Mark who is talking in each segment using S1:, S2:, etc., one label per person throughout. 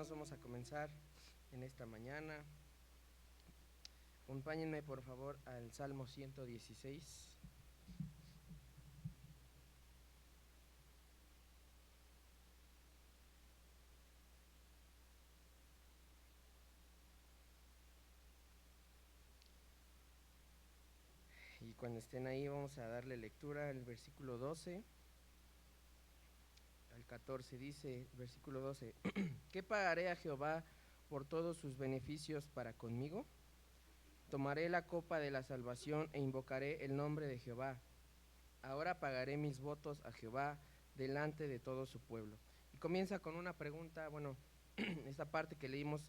S1: hermanos, vamos a comenzar en esta mañana. Acompáñenme por favor al Salmo 116. Y cuando estén ahí vamos a darle lectura al versículo 12 al 14. Dice, versículo 12, ¿qué pagaré a Jehová por todos sus beneficios para conmigo? Tomaré la copa de la salvación e invocaré el nombre de Jehová. Ahora pagaré mis votos a Jehová delante de todo su pueblo. Y comienza con una pregunta, bueno, esta parte que leímos,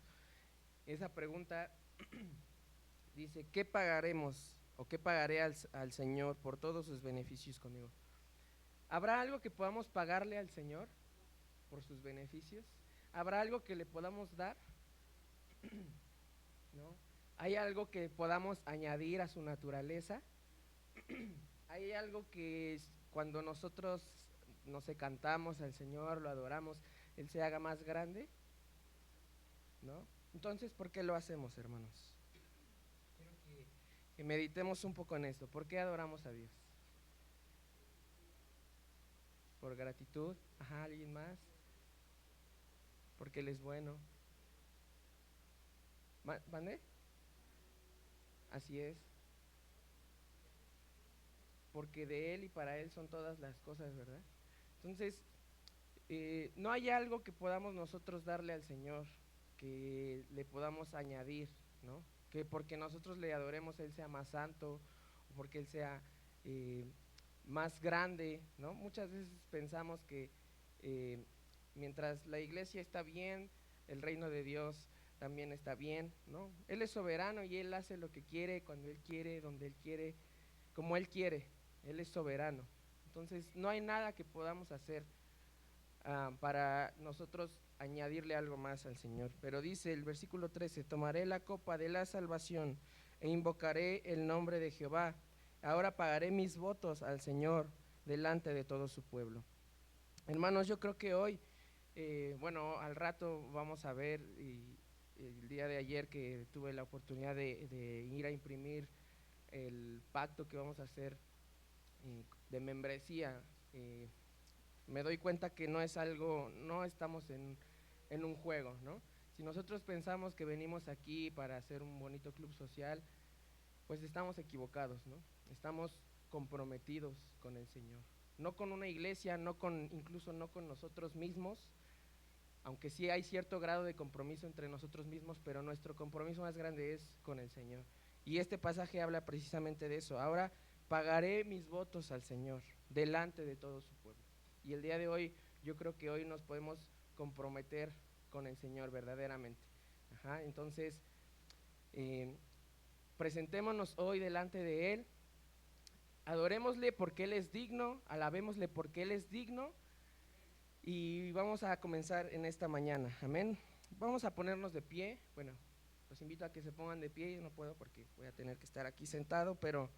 S1: esa pregunta dice, ¿qué pagaremos o qué pagaré al Señor por todos sus beneficios conmigo? ¿Habrá algo que podamos pagarle al Señor por sus beneficios? ¿Habrá algo que le podamos dar? ¿No? ¿Hay algo que podamos añadir a su naturaleza? ¿Hay algo que cuando nosotros, no sé, cantamos al Señor, lo adoramos, Él se haga más grande? ¿No? Entonces, ¿por qué lo hacemos, hermanos? Quiero que meditemos un poco en esto. ¿Por qué adoramos a Dios? ¿Por gratitud? Ajá, ¿alguien más? Porque Él es bueno. ¿Mande? Así es. Porque de Él y para Él son todas las cosas, ¿verdad? Entonces, no hay algo que podamos nosotros darle al Señor, que le podamos añadir, ¿no? Que porque nosotros le adoremos Él sea más santo, o porque Él sea más grande, ¿no? Muchas veces pensamos que eh, mientras la iglesia está bien, el reino de Dios también está bien, ¿no? Él es soberano y Él hace lo que quiere, cuando Él quiere, donde Él quiere, como Él quiere. Él es soberano. Entonces, no hay nada que podamos hacer para nosotros añadirle algo más al Señor. Pero dice el versículo 13, tomaré la copa de la salvación e invocaré el nombre de Jehová. Ahora pagaré mis votos al Señor delante de todo su pueblo. Hermanos, yo creo que hoy, bueno, al rato vamos a ver, y el día de ayer que tuve la oportunidad de ir a imprimir el pacto que vamos a hacer de membresía, me doy cuenta que no es algo, no estamos en un juego, ¿no? Si nosotros pensamos que venimos aquí para hacer un bonito club social, pues estamos equivocados, ¿no? Estamos comprometidos con el Señor. No con una iglesia, incluso no con nosotros mismos, aunque sí hay cierto grado de compromiso entre nosotros mismos, pero nuestro compromiso más grande es con el Señor. Y este pasaje habla precisamente de eso. Ahora pagaré mis votos al Señor delante de todo su pueblo. Y el día de hoy, yo creo que hoy nos podemos comprometer con el Señor verdaderamente. Ajá, entonces, eh, presentémonos hoy delante de Él, adorémosle porque Él es digno, alabémosle porque Él es digno, y vamos a comenzar en esta mañana, amén. Vamos a ponernos de pie, bueno, los invito a que se pongan de pie, yo no puedo porque voy a tener que estar aquí sentado, pero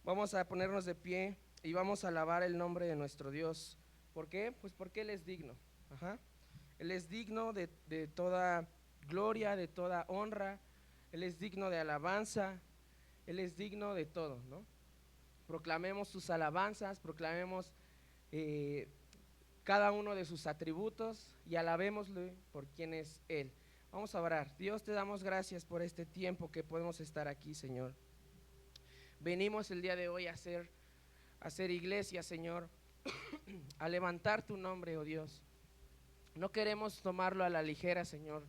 S1: vamos a ponernos de pie y vamos a alabar el nombre de nuestro Dios. ¿Por qué? Pues porque Él es digno, ajá. Él es digno de toda gloria, de toda honra, Él es digno de alabanza, Él es digno de todo, ¿no? Proclamemos sus alabanzas, proclamemos eh, cada uno de sus atributos y alabémosle por quien es Él. Vamos a orar. Dios, te damos gracias por este tiempo que podemos estar aquí, Señor. Venimos el día de hoy a hacer iglesia, Señor, a levantar tu nombre, oh Dios. No queremos tomarlo a la ligera, Señor.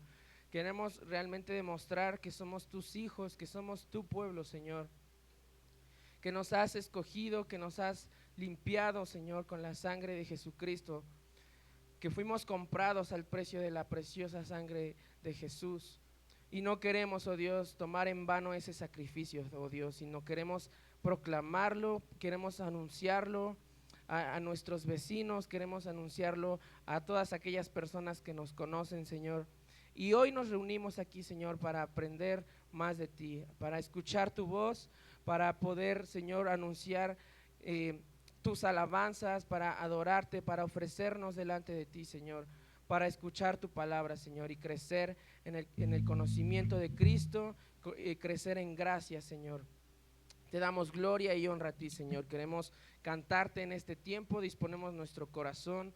S1: Queremos realmente demostrar que somos tus hijos, que somos tu pueblo, Señor. Que nos has escogido, que nos has limpiado, Señor, con la sangre de Jesucristo. Que fuimos comprados al precio de la preciosa sangre de Jesús. Y no queremos, oh Dios, tomar en vano ese sacrificio, oh Dios, sino queremos proclamarlo, queremos anunciarlo a nuestros vecinos, queremos anunciarlo a todas aquellas personas que nos conocen, Señor. Y hoy nos reunimos aquí, Señor, para aprender más de ti, para escuchar tu voz, para poder, Señor, anunciar tus alabanzas, para adorarte, para ofrecernos delante de ti, Señor, para escuchar tu palabra, Señor, y crecer en el conocimiento de Cristo, crecer en gracia, Señor. Te damos gloria y honra a ti, Señor. Queremos cantarte en este tiempo, disponemos nuestro corazón,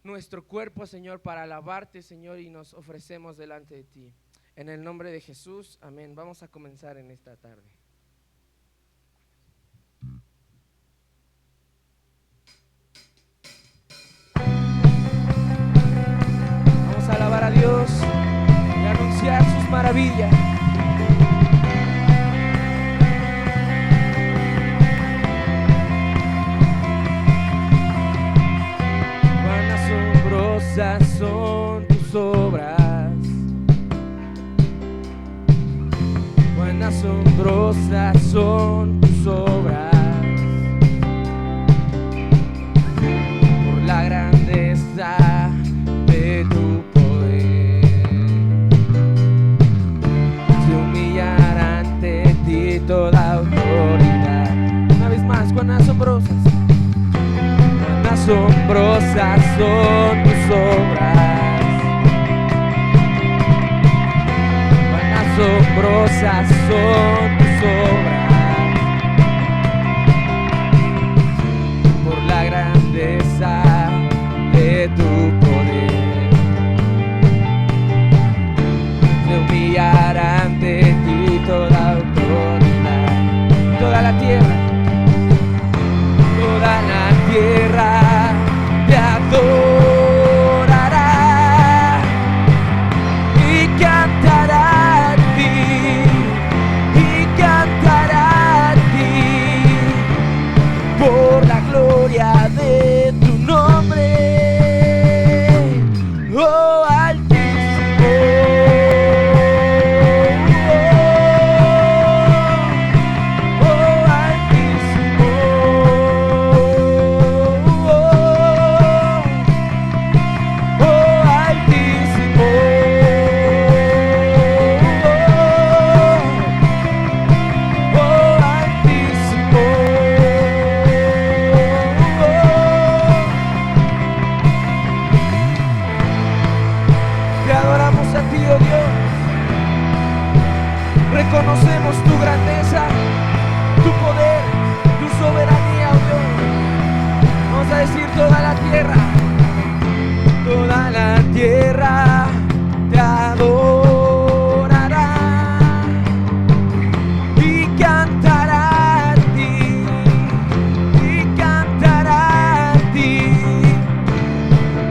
S1: nuestro cuerpo, Señor, para alabarte, Señor, y nos ofrecemos delante de ti. En el nombre de Jesús, amén. Vamos a comenzar en esta tarde. Vamos a alabar a Dios y anunciar sus maravillas. Cuán asombrosas son tus obras, cuán asombrosas son tus obras, por la grandeza de tu poder. Se humillará ante ti toda autoridad. Una vez más, cuán asombrosas, cuán asombrosas son tus obras, cuán asombrosas son tus obras, por la grandeza de tu poder. Se humillará ante ti toda autoridad. Toda la tierra te adorará y cantará a ti, por la gloria de tu nombre, oh Altísimo, oh Altísimo, oh Altísimo, oh Altísimo. Te adoramos a ti, oh Dios. Reconocemos tu grandeza, tu poder, tu soberanía, oh Dios. Vamos a decir toda la tierra te adorará y cantará a ti,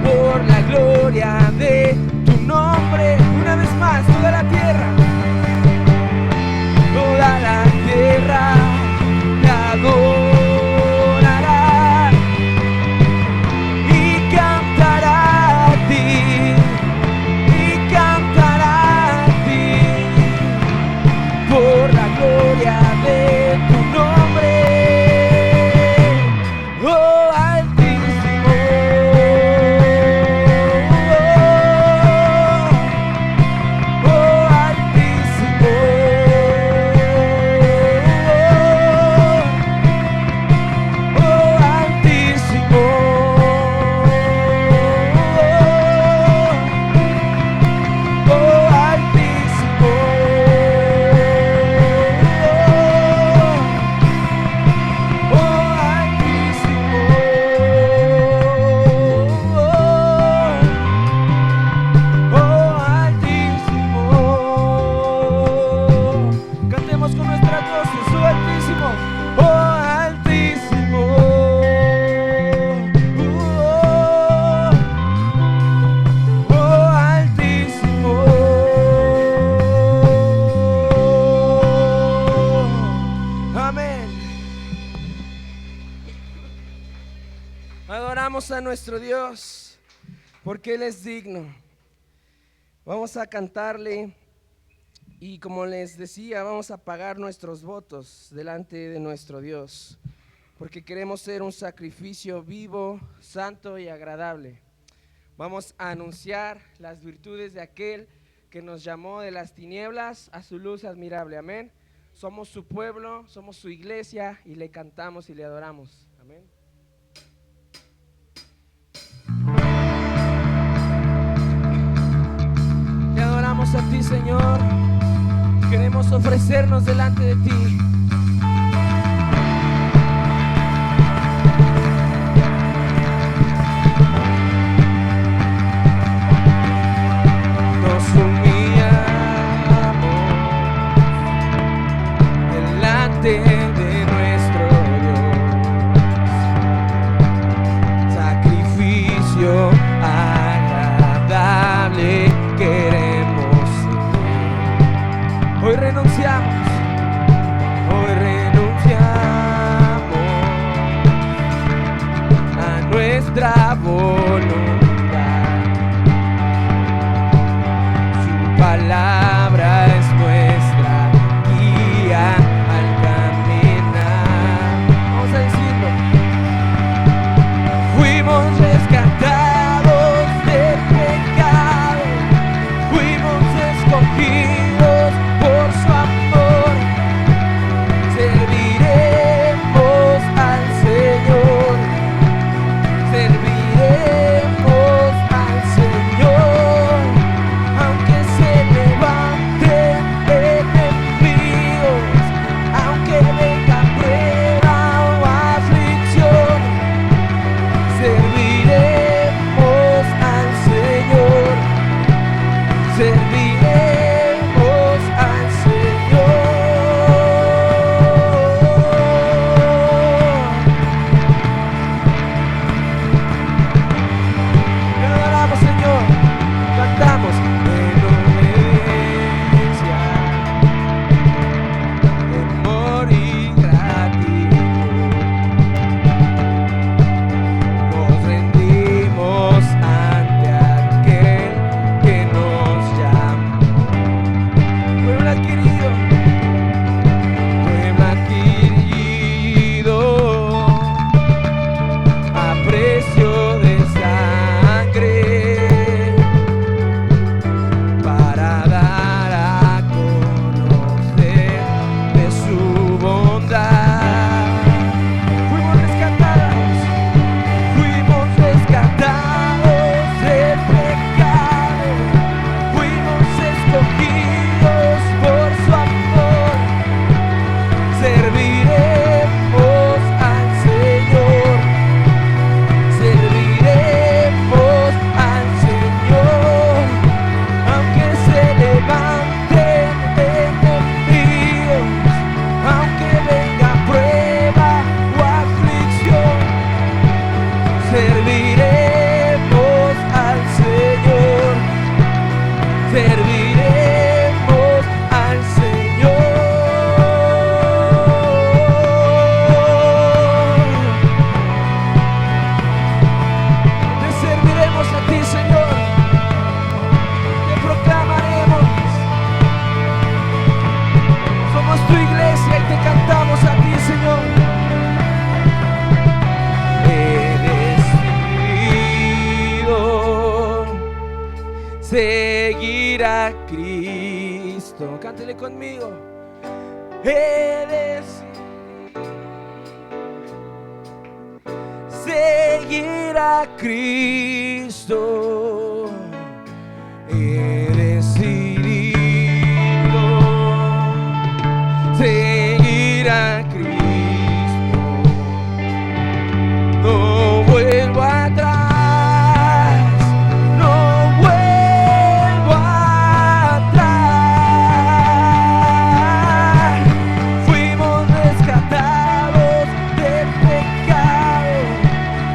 S1: por la gloria de tu nombre. Una vez más, toda la tierra te adorará y cantará a ti, por la gloria de tu nombre, oh Altísimo, oh Altísimo, oh Altísimo, oh Altísimo. Cantemos con nuestras voces, oh Altísimo, oh Altísimo, oh Altísimo, amén. Adoramos a nuestro Dios porque Él es digno. Vamos a cantarle y, como les decía, vamos a pagar nuestros votos delante de nuestro Dios, porque queremos ser un sacrificio vivo, santo y agradable. Vamos a anunciar las virtudes de aquel que nos llamó de las tinieblas a su luz admirable. Amén. Somos su pueblo, somos su iglesia y le cantamos y le adoramos. Amén. venimos a ti, Señor. Queremos ofrecernos delante de ti. Nos humillamos delante de nuestro Dios. Sacrificio agradable queremos ser. Hoy renunciamos a nuestra voluntad. Su palabra es nuestra guía al caminar. Vamos a decirlo. Fuimos rescatados del pecado, fuimos escogidos por su amor. Serviremos al Señor, serviremos al Señor, aunque se levanten enemigos, aunque venga prueba o aflicción. Serviremos al Señor, serviremos al Señor. Te adoramos, Señor, cantamos en obediencia, amor y gratitud. Nos rendimos ante aquel que nos llamó. Pueblo adquirido, a precio de sangre, para dar a conocer de su bondad. Fuimos rescatados del pecado, fuimos escogidos por su amor. Serviremos al Señor, serviremos al Señor, aunque se levanten enemigos, aunque venga prueba o aflicción. Serviremos al Señor, serviremos al Señor. Te serviremos a ti, Señor, te proclamaremos. Somos tu iglesia y te cantamos a ti, Señor. He decidido seguir a Cristo. Cántele conmigo. He decidido seguir a Cristo. He decidido seguir a Cristo. No vuelvo atrás, no vuelvo atrás. Fuimos rescatados del pecado,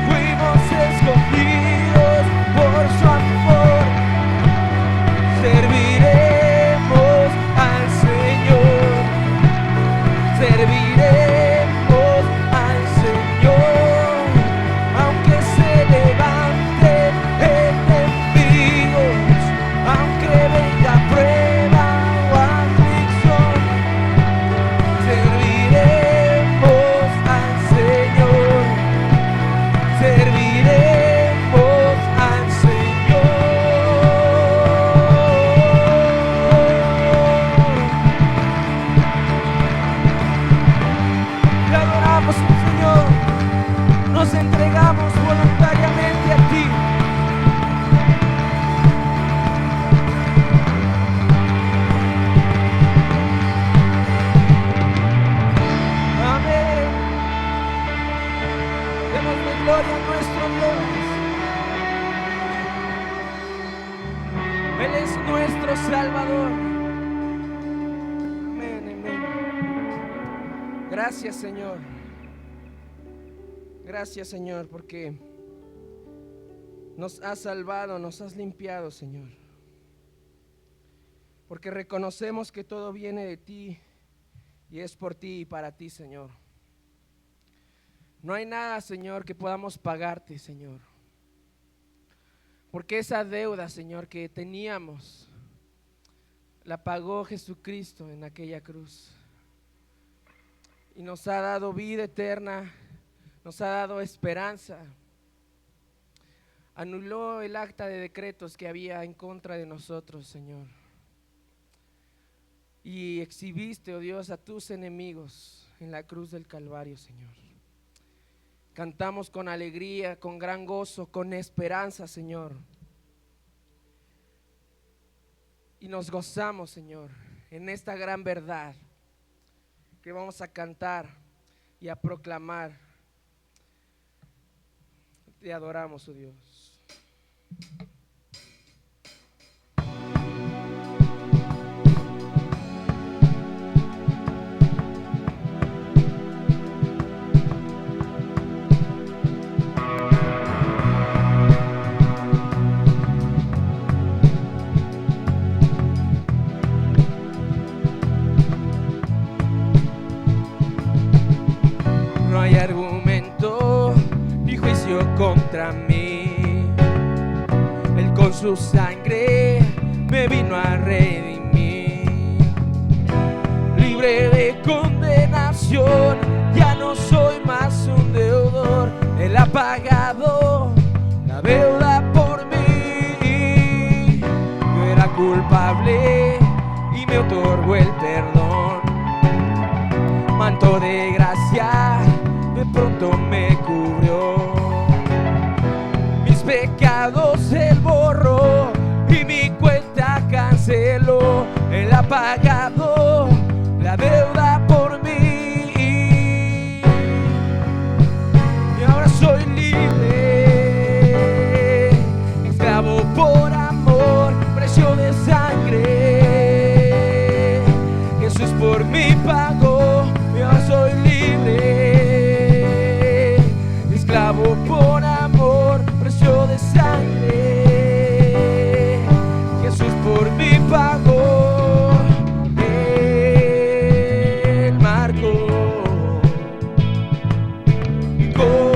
S1: fuimos escogidos por su amor. Serviremos al Señor, serviremos al Señor, aunque se levanten enemigos, aunque venga prueba o aflicción. Serviremos al Señor, serviremos al Señor. Te adoramos, Señor, nos entregamos voluntariamente a ti. Gracias, Señor. Gracias, Señor, porque nos has salvado, nos has limpiado, Señor. Porque reconocemos que todo viene de ti y es por ti y para ti, Señor. No hay nada, Señor, que podamos pagarte, Señor. Porque esa deuda, Señor, que teníamos, la pagó Jesucristo en aquella cruz. Y nos ha dado vida eterna, nos ha dado esperanza. Anuló el acta de decretos que había en contra de nosotros, Señor. Y exhibiste, oh Dios, a tus enemigos en la cruz del Calvario, Señor. Cantamos con alegría, con gran gozo, con esperanza, Señor. Y nos gozamos, Señor, en esta gran verdad que vamos a cantar y a proclamar. Te adoramos, oh Dios. No hay argumento ni juicio contra mí. Él con su sangre me vino a redimir. Libre de condenación, ya no soy más un deudor. Él ha pagado la deuda por mí. Yo era culpable y me otorgó el perdón. Manto de gracia de pronto me cubrió. Mis pecados Él borró y mi cuenta canceló. Él ha pagado la deuda por mí. Y ahora soy libre, esclavo por amor, precio de sangre. Jesús por mí pagó. Y ahora soy libre, esclavo por amor, precio de sangre. Jesús por mí pagó. Él marcó mi corazón.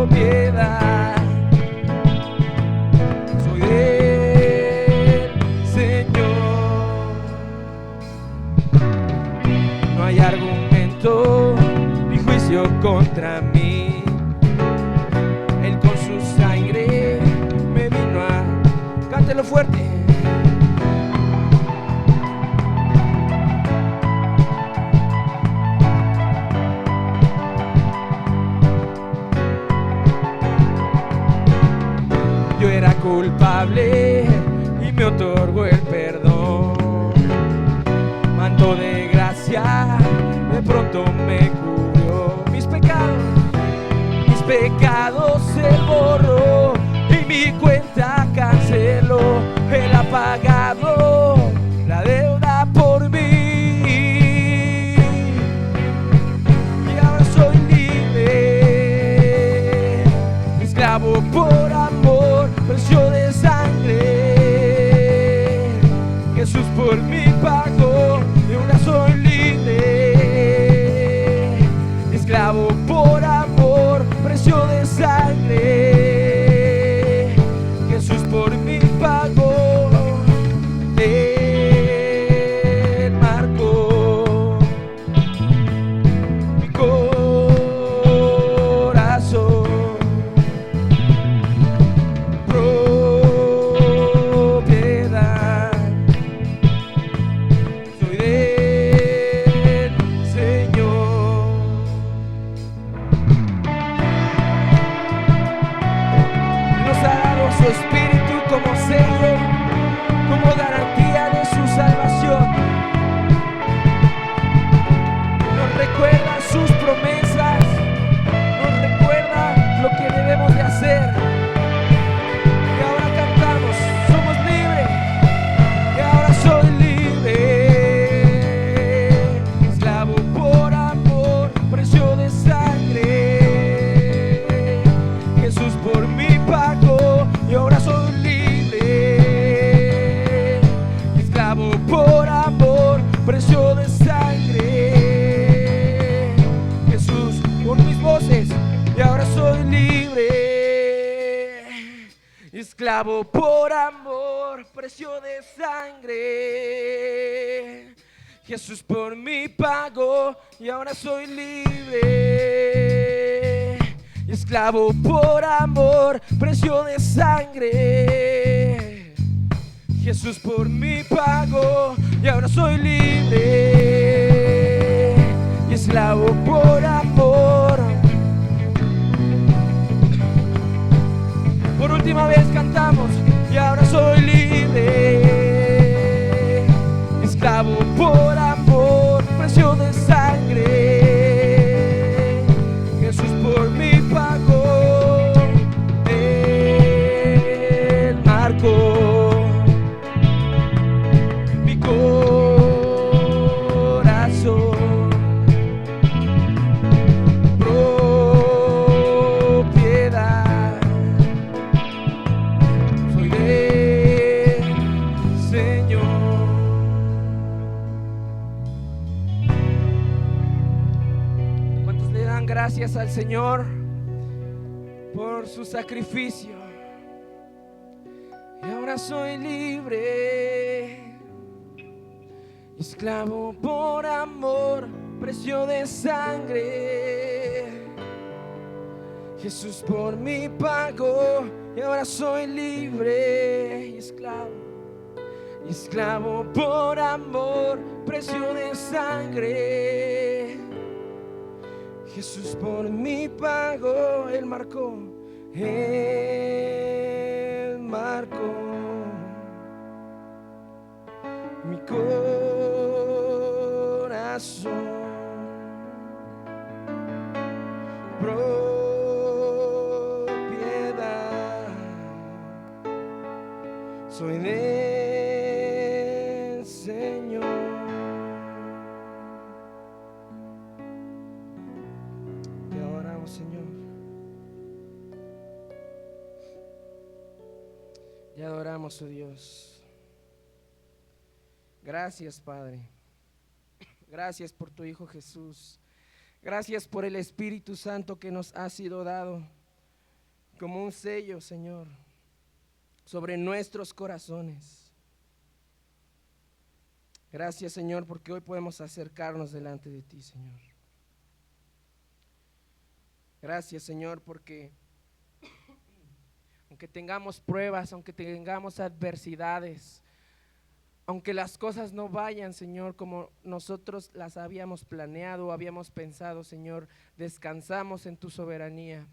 S1: Propiedad soy de Señor. No hay argumento ni juicio contra mí. Él con su sangre me vino a... Cántelo fuerte. Yo era culpable y me otorgó el perdón. Manto de gracia de pronto me cubrió. Mis pecados Él borró y mi cuenta canceló. Él ha pagado la deuda por mí. Y ahora soy libre, esclavo por amor, precio de sangre. Jesús por mí pagó. Y ahora soy libre, esclavo por amor, precio de sangre. esclavo por amor, precio de sangre. Jesús por mí pagó y ahora soy libre. Esclavo por amor, precio de sangre. Jesús por mí pagó y ahora soy libre. Y esclavo por amor. Por última vez cantamos. Y ahora soy libre. Esclavo por amor, precio de sangre. Jesús por mí pagó. Él marcó mi corazón. Propiedad soy del Señor. ¿Cuántos le dan gracias al Señor por su sacrificio? Y ahora soy libre, esclavo por amor, precio de sangre. Jesús por mí pagó y ahora soy libre. Y esclavo por amor, precio de sangre. Jesús por mí pagó, Él marcó. Él marcó mi corazón. Propiedad soy del Señor. Te adoramos, Señor. Te adoramos, oh Dios. Gracias, Padre. Gracias por tu Hijo Jesús. Gracias por el Espíritu Santo que nos ha sido dado como un sello, Señor, sobre nuestros corazones. Gracias, Señor, porque hoy podemos acercarnos delante de ti, Señor. Gracias, Señor, porque aunque tengamos pruebas, aunque tengamos adversidades, aunque las cosas no vayan, Señor, como nosotros las habíamos planeado, habíamos pensado, Señor, descansamos en tu soberanía.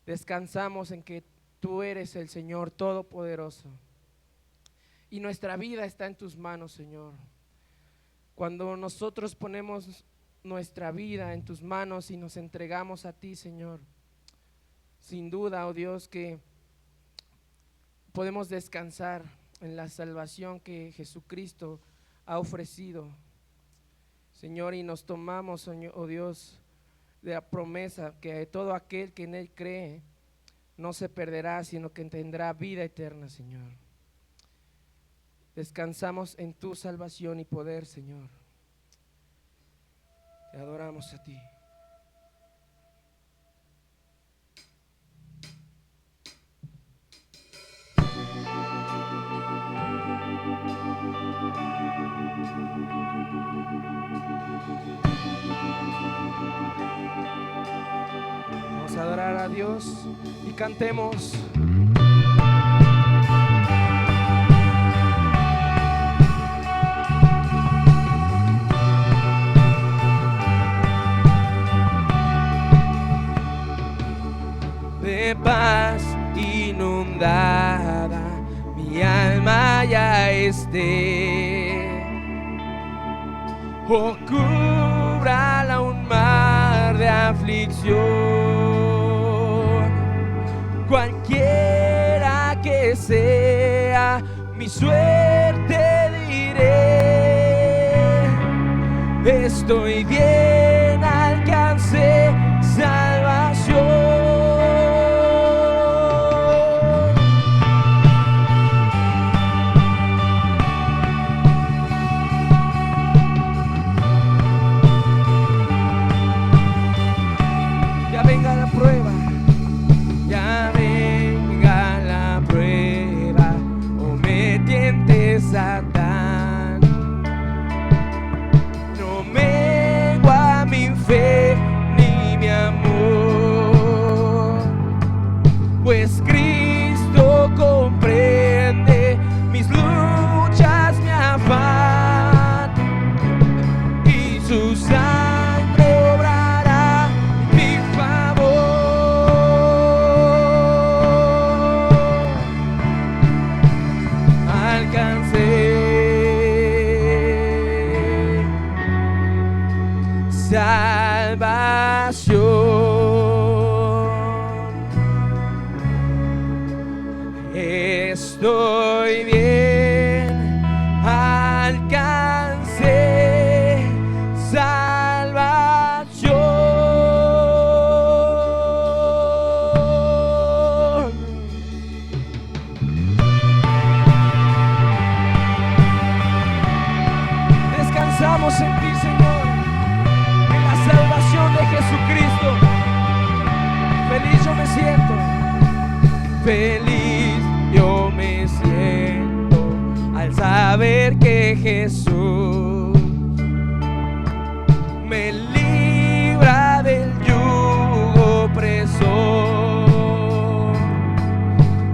S1: Descansamos en que tú eres el Señor Todopoderoso. Y nuestra vida está en tus manos, Señor. Cuando nosotros ponemos nuestra vida en tus manos y nos entregamos a ti, Señor, sin duda, oh Dios, que podemos descansar en la salvación que Jesucristo ha ofrecido, Señor, y nos tomamos, Señor, oh Dios, de la promesa que todo aquel que en Él cree no se perderá, sino que tendrá vida eterna, Señor. Descansamos en tu salvación y poder, Señor. Te adoramos a ti. Vamos a adorar a Dios y cantemos. De paz inundada mi alma ya esté, o cúbrala un mar de aflicción, cualquiera que sea mi suerte diré, estoy bien, alcancé salvación. Ya venga la prueba, ya venga la prueba. Satán. No mengua mi fe ni mi amor, pues Cristo comprende mis luchas, mi afán, y su sangre obrará en mi favor. Alcancé salvación. Estoy bien, alcancé salvación. Descansamos en ti, Señor, en la salvación de Jesucristo. Feliz yo me siento, feliz yo me siento al saber que Jesús me libra del yugo opresor,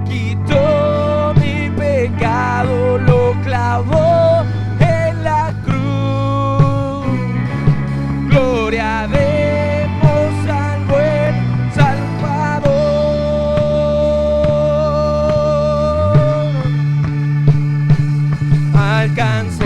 S1: quitó mi pecado, lo clavó en la cruz. Gloria demos al buen Salvador. Alcancé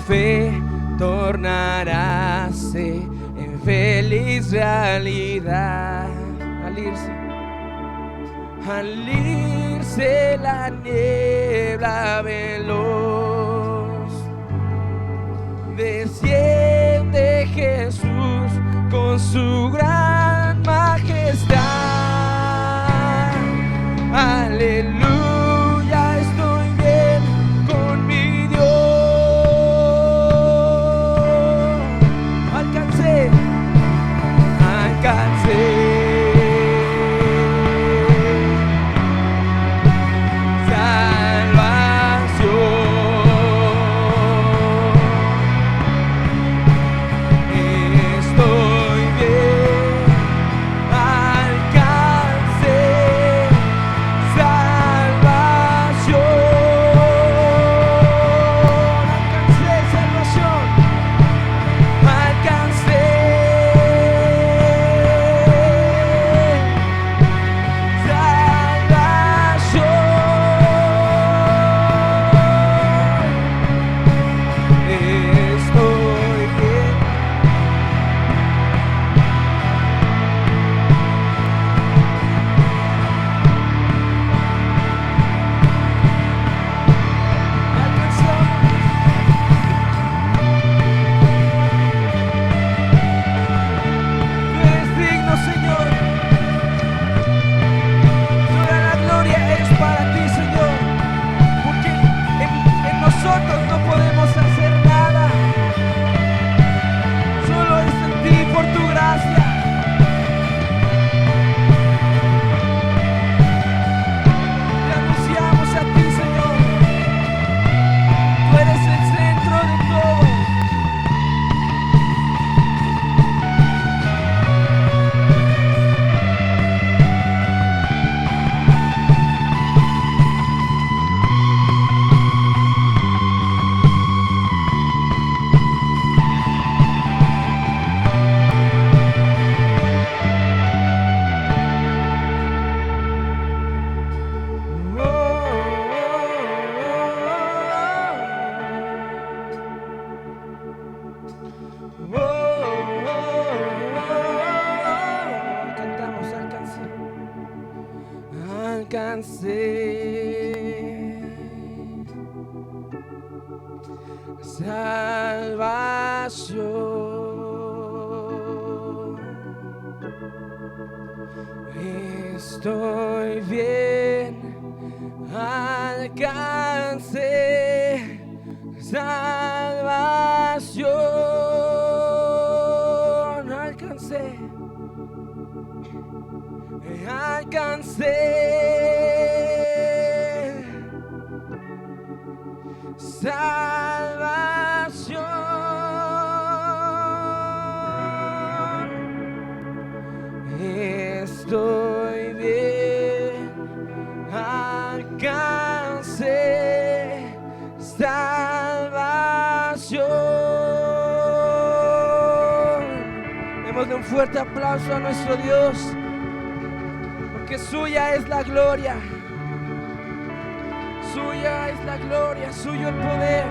S1: fe tornaráse en feliz realidad. Al irse la niebla veloz, desciende Jesús con su gran majestad. Aleluya, estoy bien con mi Dios. Alcancé salvación. Estoy bien, alcancé salvación. Estoy bien, alcancé salvación. Alcancé salvación. Estoy bien, alcancé salvación. Démosle un fuerte aplauso a nuestro Dios, porque suya es la gloria. Suya es la gloria, suyo el poder,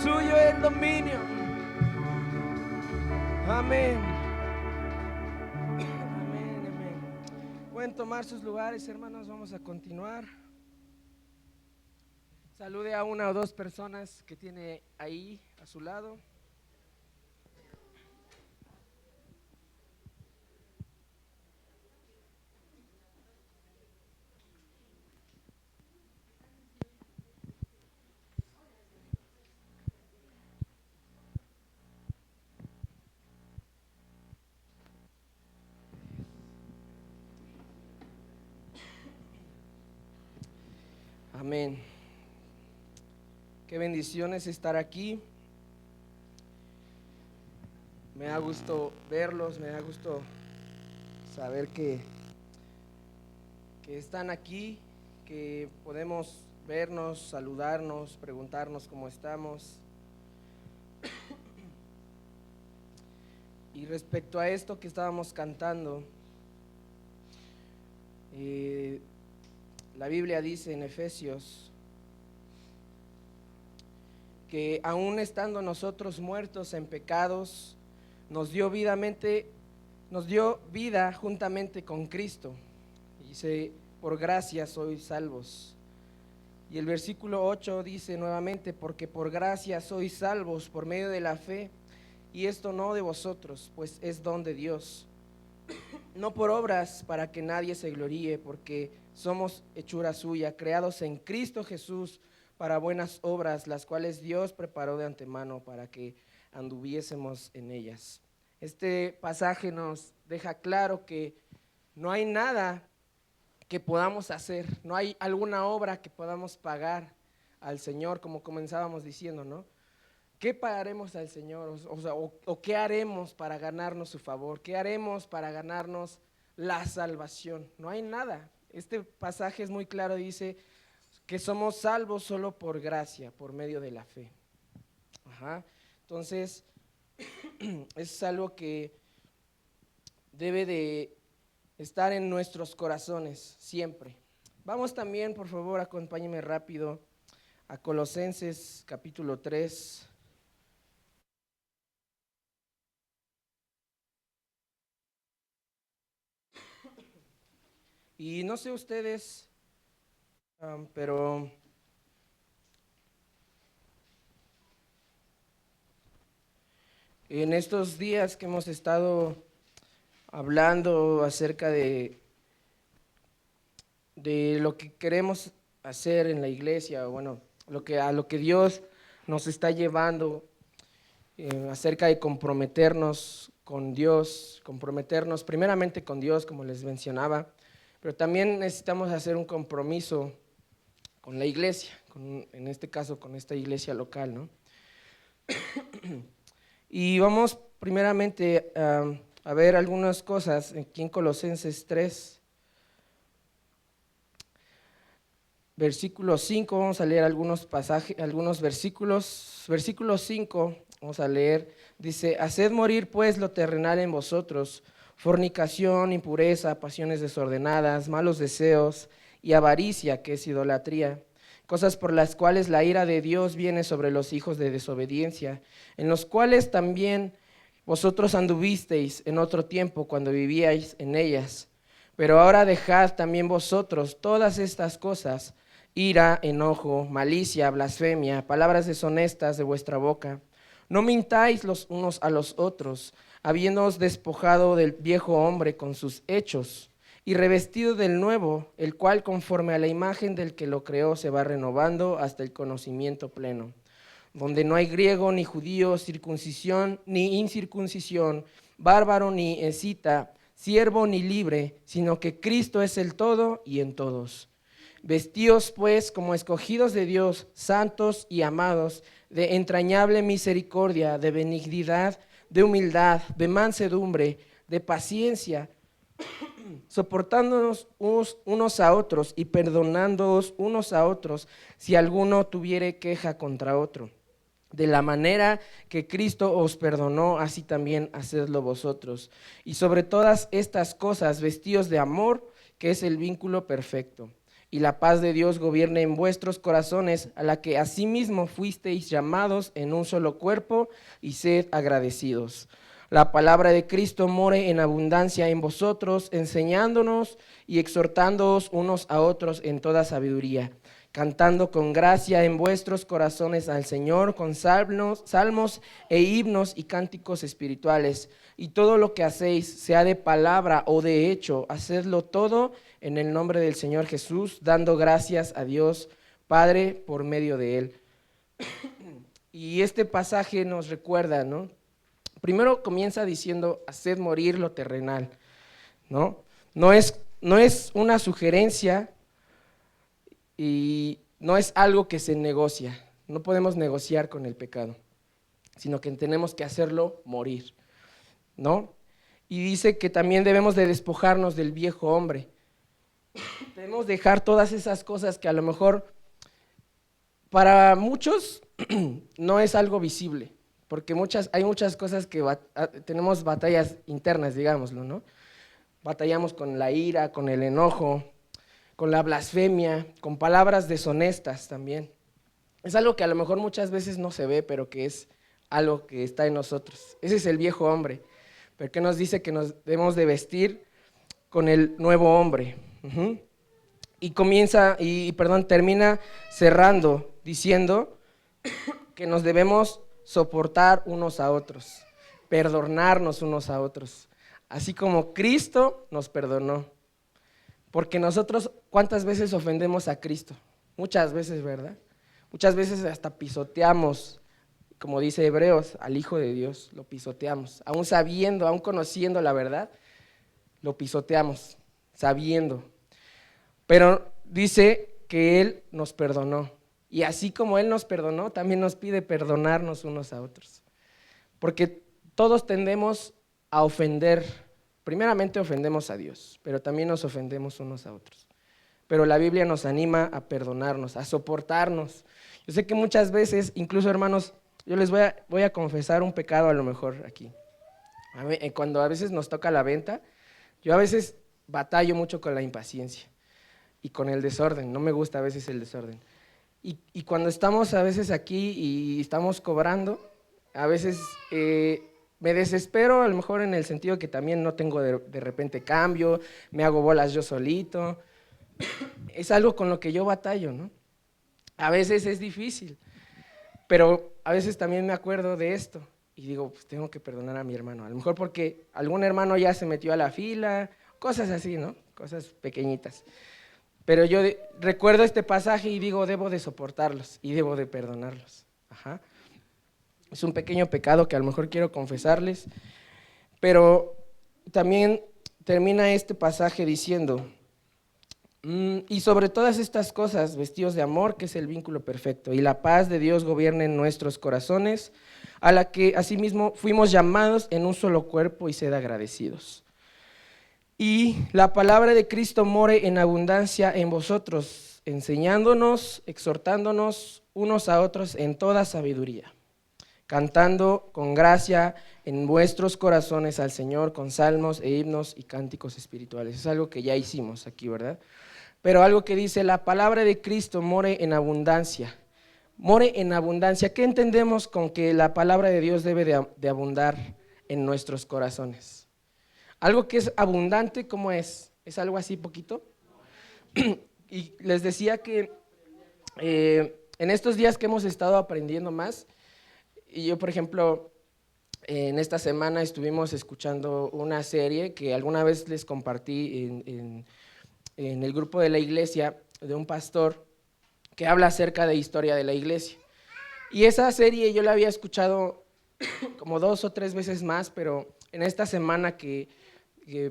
S1: suyo el dominio. Amén. Amén, amén. Pueden tomar sus lugares, hermanos, vamos a continuar. Salude a una o dos personas que tiene ahí a su lado. Amén. Qué bendiciones estar aquí. Me da gusto verlos, me da gusto saber que están aquí, que podemos vernos, saludarnos, preguntarnos cómo estamos. Y respecto a esto que estábamos cantando, la Biblia dice en Efesios que aún estando nosotros muertos en pecados, nos dio vida juntamente con Cristo. Dice, por gracia sois salvos. Y el versículo 8 dice nuevamente, porque por gracia sois salvos por medio de la fe, y esto no de vosotros, pues es don de Dios, no por obras para que nadie se gloríe, porque somos hechura suya, creados en Cristo Jesús para buenas obras, las cuales Dios preparó de antemano para que anduviésemos en ellas. Este pasaje nos deja claro que no hay nada que podamos hacer, no hay alguna obra que podamos pagar al Señor, como comenzábamos diciendo, ¿no? ¿Qué pagaremos al Señor? O qué haremos para ganarnos su favor, qué haremos para ganarnos la salvación. No hay nada. Este pasaje es muy claro, dice que somos salvos solo por gracia, por medio de la fe. Entonces, es algo que debe de estar en nuestros corazones siempre. Vamos también, por favor, acompáñenme rápido a Colosenses capítulo 3. Y no sé ustedes, pero en estos días que hemos estado hablando acerca de lo que queremos hacer en la iglesia, bueno, a lo que Dios nos está llevando, acerca de comprometernos con Dios, comprometernos primeramente con Dios, como les mencionaba, pero también necesitamos hacer un compromiso con la iglesia, en este caso con esta iglesia local, ¿no? Y vamos primeramente a ver algunas cosas aquí en Colosenses 3, versículo 5, vamos a leer algunos pasajes, algunos versículos. Versículo 5, vamos a leer, dice, haced morir pues lo terrenal en vosotros, fornicación, impureza, pasiones desordenadas, malos deseos y avaricia, que es idolatría, cosas por las cuales la ira de Dios viene sobre los hijos de desobediencia, en los cuales también vosotros anduvisteis en otro tiempo cuando vivíais en ellas. Pero ahora dejad también vosotros todas estas cosas, ira, enojo, malicia, blasfemia, palabras deshonestas de vuestra boca. No mintáis los unos a los otros, habiéndoos despojado del viejo hombre con sus hechos, y revestido del nuevo, el cual conforme a la imagen del que lo creó se va renovando hasta el conocimiento pleno, donde no hay griego ni judío, circuncisión ni incircuncisión, bárbaro ni escita, siervo ni libre, sino que Cristo es el todo y en todos. Vestíos pues como escogidos de Dios, santos y amados, de entrañable misericordia, de benignidad, de humildad, de mansedumbre, de paciencia, soportándonos unos a otros y perdonándoos unos a otros si alguno tuviere queja contra otro. De la manera que Cristo os perdonó, así también hacedlo vosotros. Y sobre todas estas cosas, vestíos de amor, que es el vínculo perfecto. Y la paz de Dios gobierne en vuestros corazones, a la que asimismo fuisteis llamados en un solo cuerpo, y sed agradecidos. La palabra de Cristo more en abundancia en vosotros, enseñándonos y exhortándoos unos a otros en toda sabiduría, cantando con gracia en vuestros corazones al Señor, con salmos e himnos y cánticos espirituales. Y todo lo que hacéis, sea de palabra o de hecho, hacedlo todo en el nombre del Señor Jesús, dando gracias a Dios Padre por medio de Él. Y este pasaje nos recuerda, ¿no? Primero comienza diciendo, haced morir lo terrenal, ¿no? No es una sugerencia y no es algo que se negocia. No podemos negociar con el pecado, sino que tenemos que hacerlo morir, ¿no? Y dice que también debemos de despojarnos del viejo hombre. Debemos dejar todas esas cosas que a lo mejor para muchos no es algo visible, porque hay muchas cosas que tenemos batallas internas, digámoslo, ¿no? Batallamos con la ira, con el enojo, con la blasfemia, con palabras deshonestas también. Es algo que a lo mejor muchas veces no se ve, pero que es algo que está en nosotros. Ese es el viejo hombre, pero que nos dice que nos debemos de vestir con el nuevo hombre. Y termina cerrando diciendo que nos debemos soportar unos a otros, perdonarnos unos a otros, así como Cristo nos perdonó. Porque nosotros, ¿cuántas veces ofendemos a Cristo? Muchas veces, ¿verdad? Muchas veces hasta pisoteamos, como dice Hebreos, al Hijo de Dios, lo pisoteamos. Aún sabiendo, aún conociendo la verdad, lo pisoteamos, sabiendo. Pero dice que Él nos perdonó. Y así como Él nos perdonó, también nos pide perdonarnos unos a otros. Porque todos tendemos a ofender. Primeramente ofendemos a Dios, pero también nos ofendemos unos a otros. Pero la Biblia nos anima a perdonarnos, a soportarnos. Yo sé que muchas veces, incluso hermanos, yo les voy a confesar un pecado a lo mejor aquí. Cuando a veces nos toca la venta, yo a veces batallo mucho con la impaciencia y con el desorden. No me gusta a veces el desorden. Y cuando estamos a veces aquí y estamos cobrando, a veces me desespero, a lo mejor en el sentido que también no tengo de repente cambio, me hago bolas yo solito. Es algo con lo que yo batallo, ¿no? A veces es difícil, pero a veces también me acuerdo de esto y digo, pues tengo que perdonar a mi hermano. A lo mejor porque algún hermano ya se metió a la fila, cosas así, ¿no? Cosas pequeñitas. Pero yo recuerdo este pasaje y digo, debo de soportarlos y debo de perdonarlos. Ajá. Es un pequeño pecado que a lo mejor quiero confesarles, pero también termina este pasaje diciendo, y sobre todas estas cosas, vestidos de amor, que es el vínculo perfecto, y la paz de Dios gobierne en nuestros corazones, a la que asimismo fuimos llamados en un solo cuerpo y sed agradecidos. Y la palabra de Cristo more en abundancia en vosotros, enseñándonos, exhortándonos unos a otros en toda sabiduría, cantando con gracia en vuestros corazones al Señor con salmos e himnos y cánticos espirituales. Es algo que ya hicimos aquí, ¿verdad? Pero algo que dice, la palabra de Cristo more en abundancia. More en abundancia. ¿Qué entendemos con que la palabra de Dios debe de abundar en nuestros corazones? Algo que es abundante, ¿cómo es? ¿Es algo así poquito? Y les decía que en estos días que hemos estado aprendiendo más, y yo, por ejemplo, en esta semana estuvimos escuchando una serie que alguna vez les compartí en el grupo de la iglesia, de un pastor que habla acerca de historia de la iglesia. Y esa serie yo la había escuchado como 2 o 3 veces más, pero en esta semana que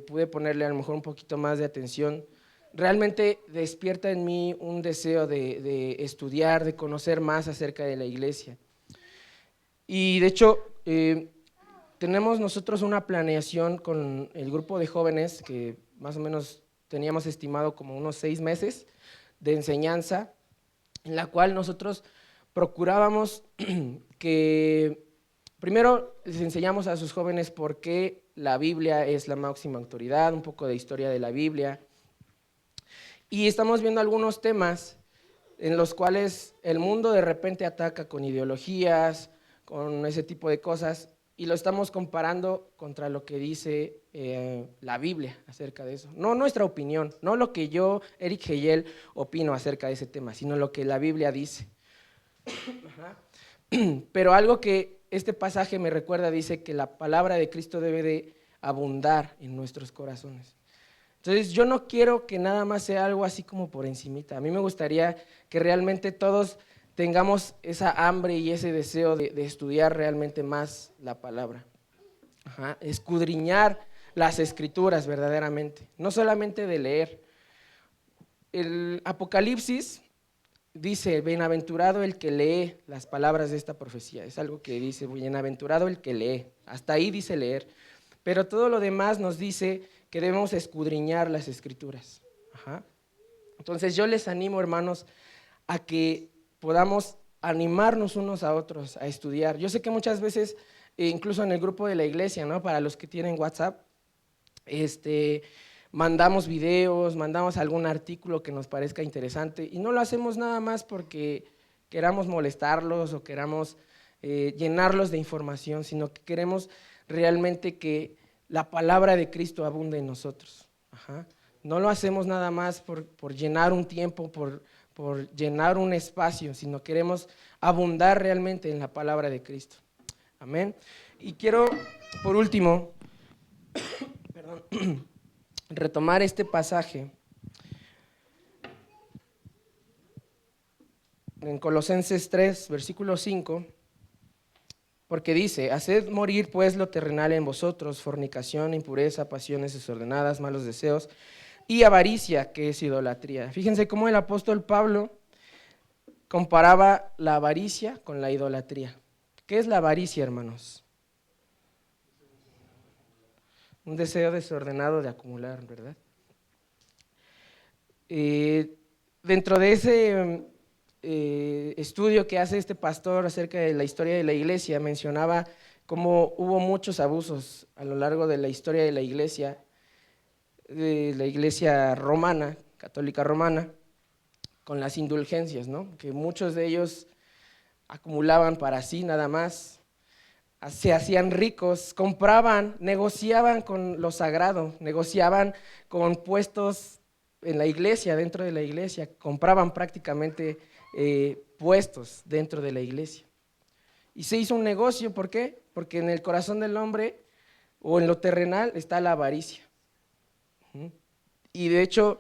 S1: pude ponerle a lo mejor un poquito más de atención, realmente despierta en mí un deseo de estudiar, de conocer más acerca de la iglesia. Y de hecho, tenemos nosotros una planeación con el grupo de jóvenes que más o menos teníamos estimado como unos 6 meses de enseñanza, en la cual nosotros procurábamos que primero les enseñamos a sus jóvenes por qué la Biblia es la máxima autoridad, un poco de historia de la Biblia. Y estamos viendo algunos temas en los cuales el mundo de repente ataca con ideologías, con ese tipo de cosas, y lo estamos comparando contra lo que dice la Biblia acerca de eso. No nuestra opinión, no lo que yo, Eric Heyel, opino acerca de ese tema, sino lo que la Biblia dice. Pero algo que este pasaje me recuerda, dice que la palabra de Cristo debe de abundar en nuestros corazones. Entonces yo no quiero que nada más sea algo así como por encimita. A mí me gustaría que realmente todos tengamos esa hambre y ese deseo de estudiar realmente más la palabra. Escudriñar las escrituras verdaderamente, no solamente de leer. El Apocalipsis dice, bienaventurado el que lee las palabras de esta profecía. Es algo que dice, bienaventurado el que lee. Hasta ahí dice leer. Pero todo lo demás nos dice que debemos escudriñar las escrituras. Entonces yo les animo, hermanos, a que podamos animarnos unos a otros a estudiar. Yo sé que muchas veces, incluso en el grupo de la iglesia, ¿no? Para los que tienen WhatsApp, mandamos videos, mandamos algún artículo que nos parezca interesante y no lo hacemos nada más porque queramos molestarlos o queramos llenarlos de información, sino que queremos realmente que la palabra de Cristo abunde en nosotros. No lo hacemos nada más por llenar un tiempo, por llenar un espacio, sino queremos abundar realmente en la palabra de Cristo. Amén. Y quiero, por último, retomar este pasaje en Colosenses 3, versículo 5, porque dice, haced morir pues lo terrenal en vosotros, fornicación, impureza, pasiones desordenadas, malos deseos y avaricia, que es idolatría. Fíjense cómo el apóstol Pablo comparaba la avaricia con la idolatría. ¿Qué es la avaricia, hermanos? Un deseo desordenado de acumular, ¿verdad? Dentro de ese estudio que hace este pastor acerca de la historia de la iglesia, mencionaba cómo hubo muchos abusos a lo largo de la historia de la iglesia romana, católica romana, con las indulgencias, ¿no? Que muchos de ellos acumulaban para sí nada más, se hacían ricos, compraban, negociaban con lo sagrado, negociaban con puestos en la iglesia, dentro de la iglesia, compraban prácticamente puestos dentro de la iglesia. Y se hizo un negocio, ¿por qué? Porque en el corazón del hombre o en lo terrenal está la avaricia. Y de hecho,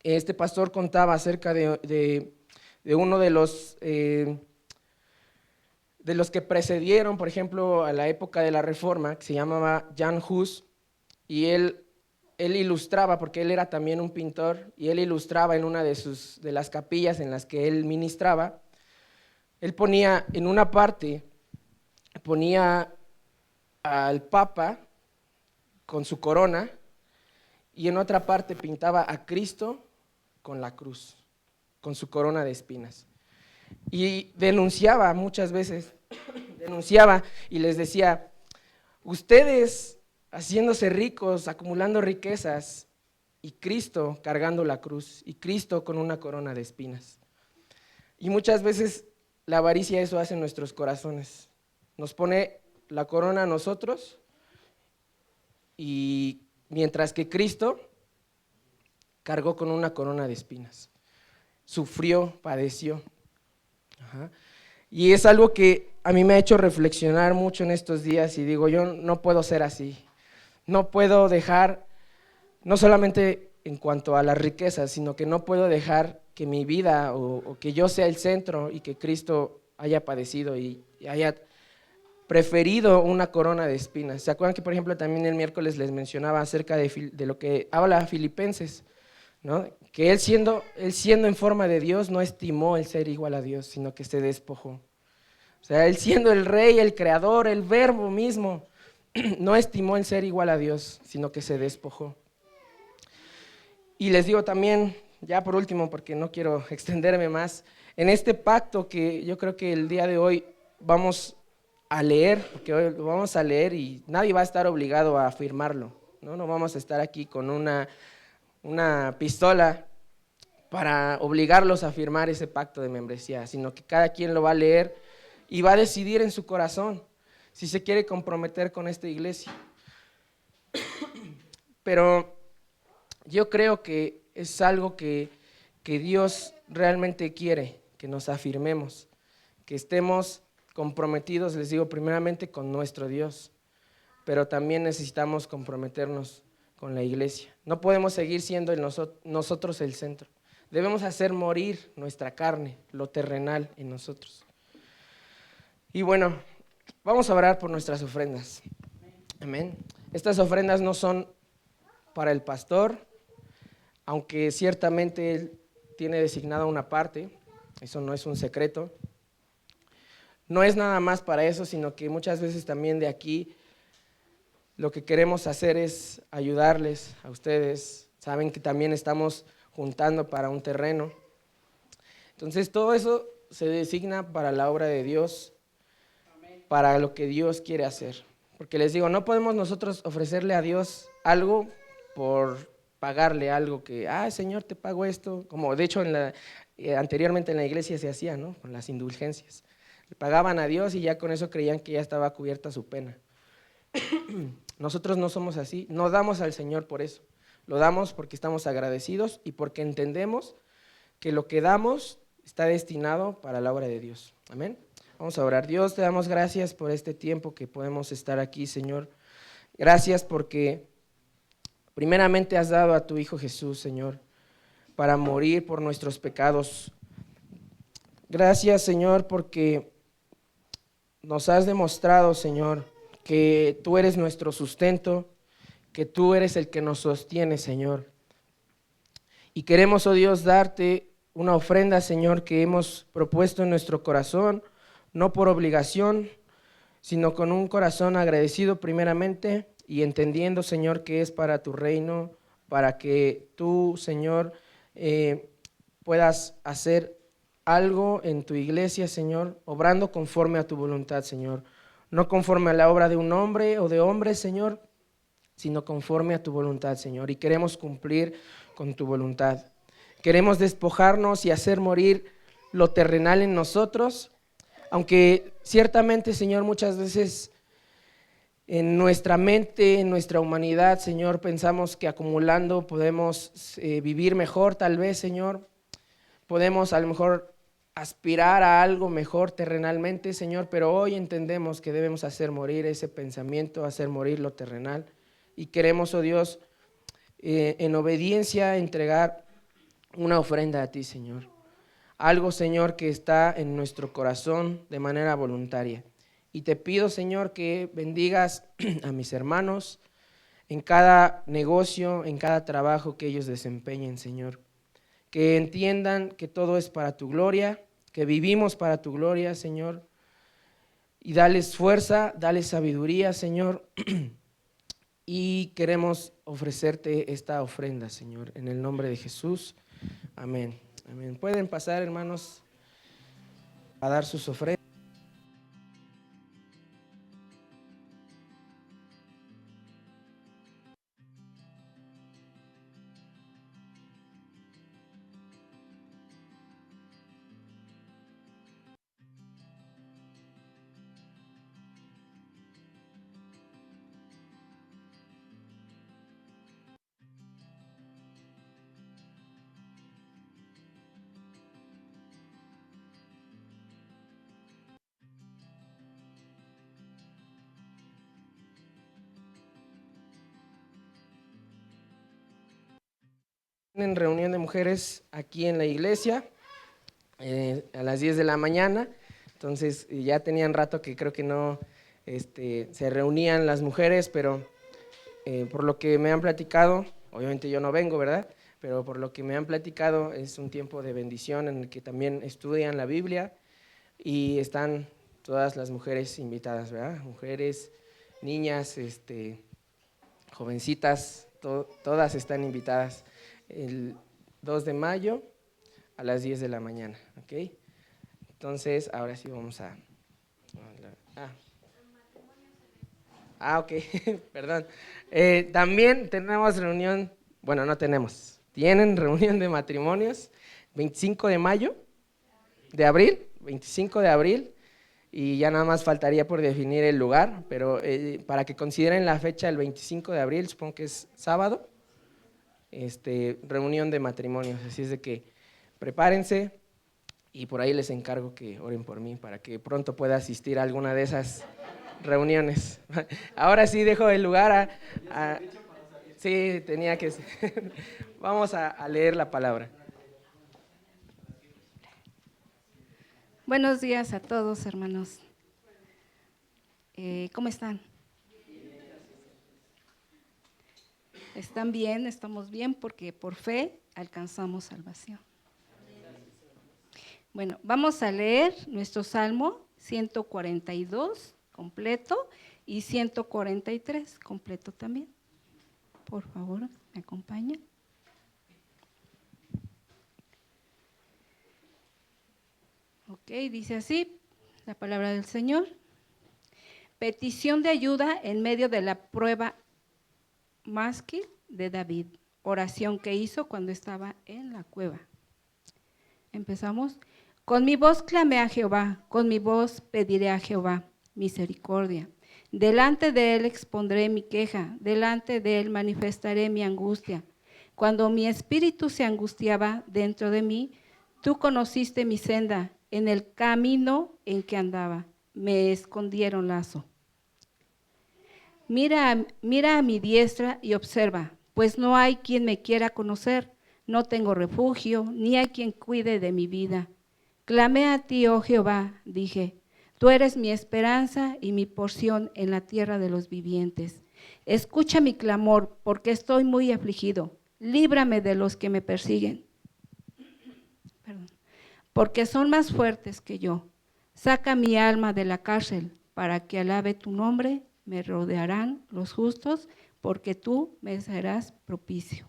S1: este pastor contaba acerca de uno de los que precedieron, por ejemplo, a la época de la Reforma, que se llamaba Jan Hus, y él ilustraba, porque él era también un pintor, y él ilustraba en una de las capillas en las que él ministraba. Él ponía en una parte, ponía al Papa con su corona, y en otra parte pintaba a Cristo con la cruz, con su corona de espinas. Y denunciaba muchas veces, y les decía, ustedes haciéndose ricos, acumulando riquezas, y Cristo cargando la cruz, y Cristo con una corona de espinas. Y muchas veces la avaricia eso hace en nuestros corazones, nos pone la corona a nosotros, y mientras que Cristo cargó con una corona de espinas. Sufrió, padeció. Ajá. Y es algo que a mí me ha hecho reflexionar mucho en estos días y digo, yo no puedo ser así. No puedo dejar, no solamente en cuanto a las riquezas, sino que no puedo dejar que mi vida o que yo sea el centro y que Cristo haya padecido y haya preferido una corona de espinas. ¿Se acuerdan que, por ejemplo, también el miércoles les mencionaba acerca de lo que habla Filipenses, ¿no? Que él siendo en forma de Dios no estimó el ser igual a Dios, sino que se despojó. O sea, él siendo el rey, el creador, el verbo mismo, no estimó el ser igual a Dios, sino que se despojó. Y les digo también, ya por último, porque no quiero extenderme más, en este pacto que yo creo que el día de hoy vamos a leer, porque hoy lo vamos a leer y nadie va a estar obligado a firmarlo, ¿no? No vamos a estar aquí con una pistola para obligarlos a firmar ese pacto de membresía, sino que cada quien lo va a leer y va a decidir en su corazón si se quiere comprometer con esta iglesia. Pero yo creo que es algo que Dios realmente quiere, que nos afirmemos, que estemos comprometidos, les digo, primeramente con nuestro Dios, pero también necesitamos comprometernos con la iglesia. No podemos seguir siendo nosotros el centro. Debemos hacer morir nuestra carne, lo terrenal en nosotros. Y bueno, vamos a orar por nuestras ofrendas. Amén. Estas ofrendas no son para el pastor, aunque ciertamente él tiene designada una parte, eso no es un secreto. No es nada más para eso, sino que muchas veces también de aquí lo que queremos hacer es ayudarles a ustedes. Saben que también estamos juntando para un terreno. Entonces todo eso se designa para la obra de Dios, para lo que Dios quiere hacer. Porque les digo, no podemos nosotros ofrecerle a Dios algo por pagarle algo que, Señor, te pago esto. Como de hecho anteriormente en la iglesia se hacía, ¿no? Con las indulgencias. Le pagaban a Dios y ya con eso creían que ya estaba cubierta su pena. Nosotros no somos así, no damos al Señor por eso. Lo damos porque estamos agradecidos y porque entendemos que lo que damos está destinado para la obra de Dios. Amén. Vamos a orar. Dios, te damos gracias por este tiempo que podemos estar aquí, Señor. Gracias porque primeramente has dado a tu Hijo Jesús, Señor, para morir por nuestros pecados. Gracias, Señor, porque nos has demostrado, Señor, que tú eres nuestro sustento, que tú eres el que nos sostiene, Señor. Y queremos, oh Dios, darte una ofrenda, Señor, que hemos propuesto en nuestro corazón, no por obligación, sino con un corazón agradecido primeramente y entendiendo, Señor, que es para tu reino, para que tú, Señor, puedas hacer algo en tu iglesia, Señor, obrando conforme a tu voluntad, Señor. No conforme a la obra de un hombre o de hombres, Señor, sino conforme a tu voluntad, Señor. Y queremos cumplir con tu voluntad. Queremos despojarnos y hacer morir lo terrenal en nosotros, aunque ciertamente, Señor, muchas veces en nuestra mente, en nuestra humanidad, Señor, pensamos que acumulando podemos vivir mejor, tal vez, Señor. Podemos a lo mejor aspirar a algo mejor terrenalmente, Señor, pero hoy entendemos que debemos hacer morir ese pensamiento, hacer morir lo terrenal. Y queremos, oh Dios, en obediencia entregar una ofrenda a ti, Señor. Algo, Señor, que está en nuestro corazón de manera voluntaria. Y te pido, Señor, que bendigas a mis hermanos en cada negocio, en cada trabajo que ellos desempeñen, Señor. Que entiendan que todo es para tu gloria, que vivimos para tu gloria, Señor. Y dales fuerza, dales sabiduría, Señor. Y queremos ofrecerte esta ofrenda, Señor, en el nombre de Jesús. Amén. Amén. Pueden pasar, hermanos, a dar sus ofrendas. Tienen reunión de mujeres aquí en la iglesia a las 10 de la mañana. Entonces ya tenían rato que creo que no se reunían las mujeres, pero por lo que me han platicado, obviamente yo no vengo, ¿verdad? Pero por lo que me han platicado es un tiempo de bendición en el que también estudian la Biblia y están todas las mujeres invitadas, ¿verdad? Mujeres, niñas, jovencitas, todas están invitadas el 2 de mayo a las 10 de la mañana, ¿ok? Entonces, ahora sí vamos a... ok, perdón. También tenemos reunión, bueno, no tenemos, tienen reunión de matrimonios 25 de mayo, de abril, 25 de abril, y ya nada más faltaría por definir el lugar, pero para que consideren la fecha del 25 de abril, supongo que es sábado, reunión de matrimonios, así es de que prepárense y por ahí les encargo que oren por mí para que pronto pueda asistir a alguna de esas reuniones. Ahora sí dejo el lugar sí, tenía que ser. Vamos a leer la palabra.
S2: Buenos días a todos, hermanos. ¿Cómo están? ¿Están bien? Estamos bien porque por fe alcanzamos salvación. Bueno, vamos a leer nuestro Salmo 142 completo y 143 completo también. Por favor, me acompañan. Ok, dice así la palabra del Señor. Petición de ayuda en medio de la prueba másquil de David, oración que hizo cuando estaba en la cueva. Empezamos. Con mi voz clamé a Jehová, con mi voz pediré a Jehová misericordia. Delante de él expondré mi queja, delante de él manifestaré mi angustia. Cuando mi espíritu se angustiaba dentro de mí, tú conociste mi senda, en el camino en que andaba, me escondieron lazo. Mira a mi diestra y observa, pues no hay quien me quiera conocer, no tengo refugio, ni hay quien cuide de mi vida. Clamé a ti, oh Jehová, dije, tú eres mi esperanza y mi porción en la tierra de los vivientes. Escucha mi clamor, porque estoy muy afligido. Líbrame de los que me persiguen, porque son más fuertes que yo. Saca mi alma de la cárcel, para que alabe tu nombre. Me rodearán los justos, porque tú me serás propicio.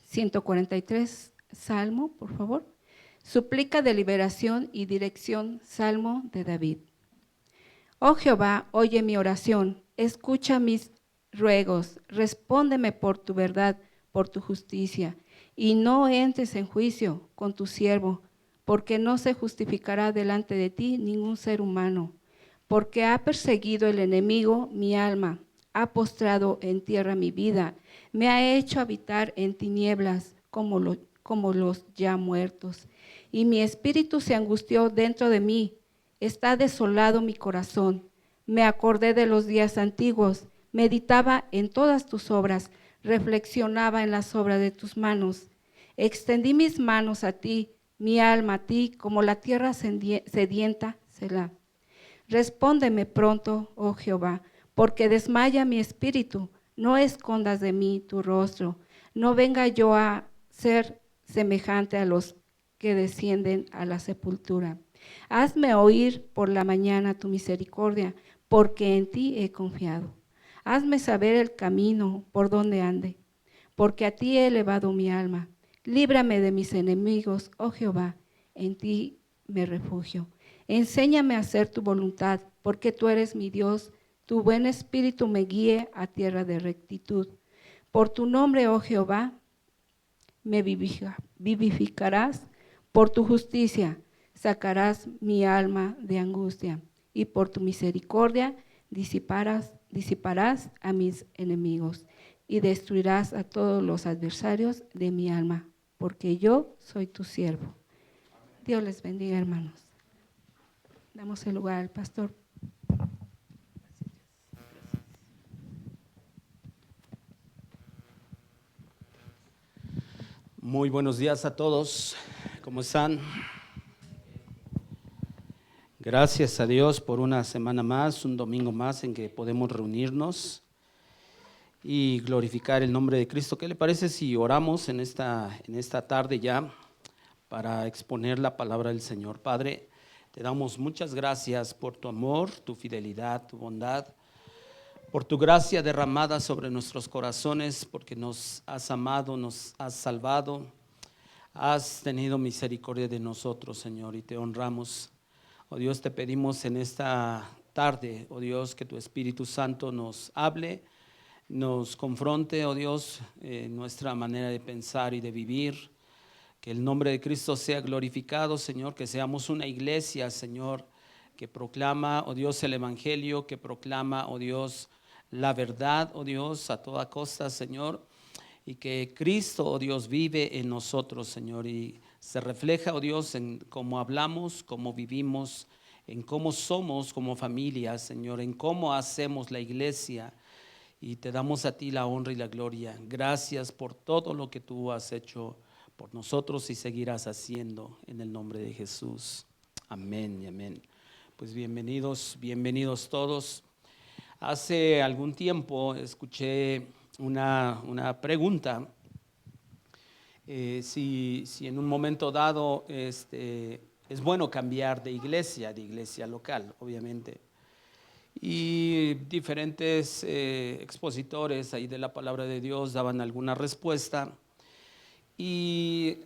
S2: 143, Salmo, por favor. Súplica de liberación y dirección, Salmo de David. Oh Jehová, oye mi oración, escucha mis ruegos, respóndeme por tu verdad, por tu justicia, y no entres en juicio con tu siervo, porque no se justificará delante de ti ningún ser humano, porque ha perseguido el enemigo mi alma, ha postrado en tierra mi vida, me ha hecho habitar en tinieblas como los ya muertos, y mi espíritu se angustió dentro de mí. Está desolado mi corazón. Me acordé de los días antiguos, meditaba en todas tus obras, reflexionaba en las obras de tus manos. Extendí mis manos a ti, mi alma a ti, como la tierra sedienta, Selah. Respóndeme pronto, oh Jehová, porque desmaya mi espíritu. No escondas de mí tu rostro. No venga yo a ser semejante a los que descienden a la sepultura. Hazme oír por la mañana tu misericordia, porque en ti he confiado. Hazme saber el camino por donde ande, porque a ti he elevado mi alma. Líbrame de mis enemigos, oh Jehová, en ti me refugio. Enséñame a hacer tu voluntad, porque tú eres mi Dios. Tu buen espíritu me guíe a tierra de rectitud. Por tu nombre, oh Jehová, me vivificarás. Por tu justicia sacarás mi alma de angustia, y por tu misericordia disiparás a mis enemigos, y destruirás a todos los adversarios de mi alma, porque yo soy tu siervo. Dios les bendiga, hermanos. Damos el lugar al pastor.
S3: Muy buenos días a todos, ¿cómo están? Gracias a Dios por una semana más, un domingo más en que podemos reunirnos y glorificar el nombre de Cristo. ¿Qué le parece si oramos en esta tarde ya para exponer la palabra del Señor? Padre, te damos muchas gracias por tu amor, tu fidelidad, tu bondad, por tu gracia derramada sobre nuestros corazones, porque nos has amado, nos has salvado, has tenido misericordia de nosotros, Señor, y te honramos. Oh Dios, te pedimos en esta tarde, oh Dios, que tu Espíritu Santo nos hable, nos confronte, oh Dios, nuestra manera de pensar y de vivir. Que el nombre de Cristo sea glorificado, Señor, que seamos una iglesia, Señor, que proclama, oh Dios, el Evangelio, que proclama, oh Dios, la verdad, oh Dios, a toda costa, Señor, y que Cristo, oh Dios, vive en nosotros, Señor, y se refleja, oh Dios, en cómo hablamos, cómo vivimos, en cómo somos como familia, Señor, en cómo hacemos la iglesia, y te damos a ti la honra y la gloria. Gracias por todo lo que tú has hecho por nosotros y seguirás haciendo en el nombre de Jesús. Amén y amén. Pues bienvenidos todos. Hace algún tiempo escuché una pregunta, si en un momento dado es bueno cambiar de iglesia local, obviamente. Y diferentes expositores ahí de la palabra de Dios daban alguna respuesta. Y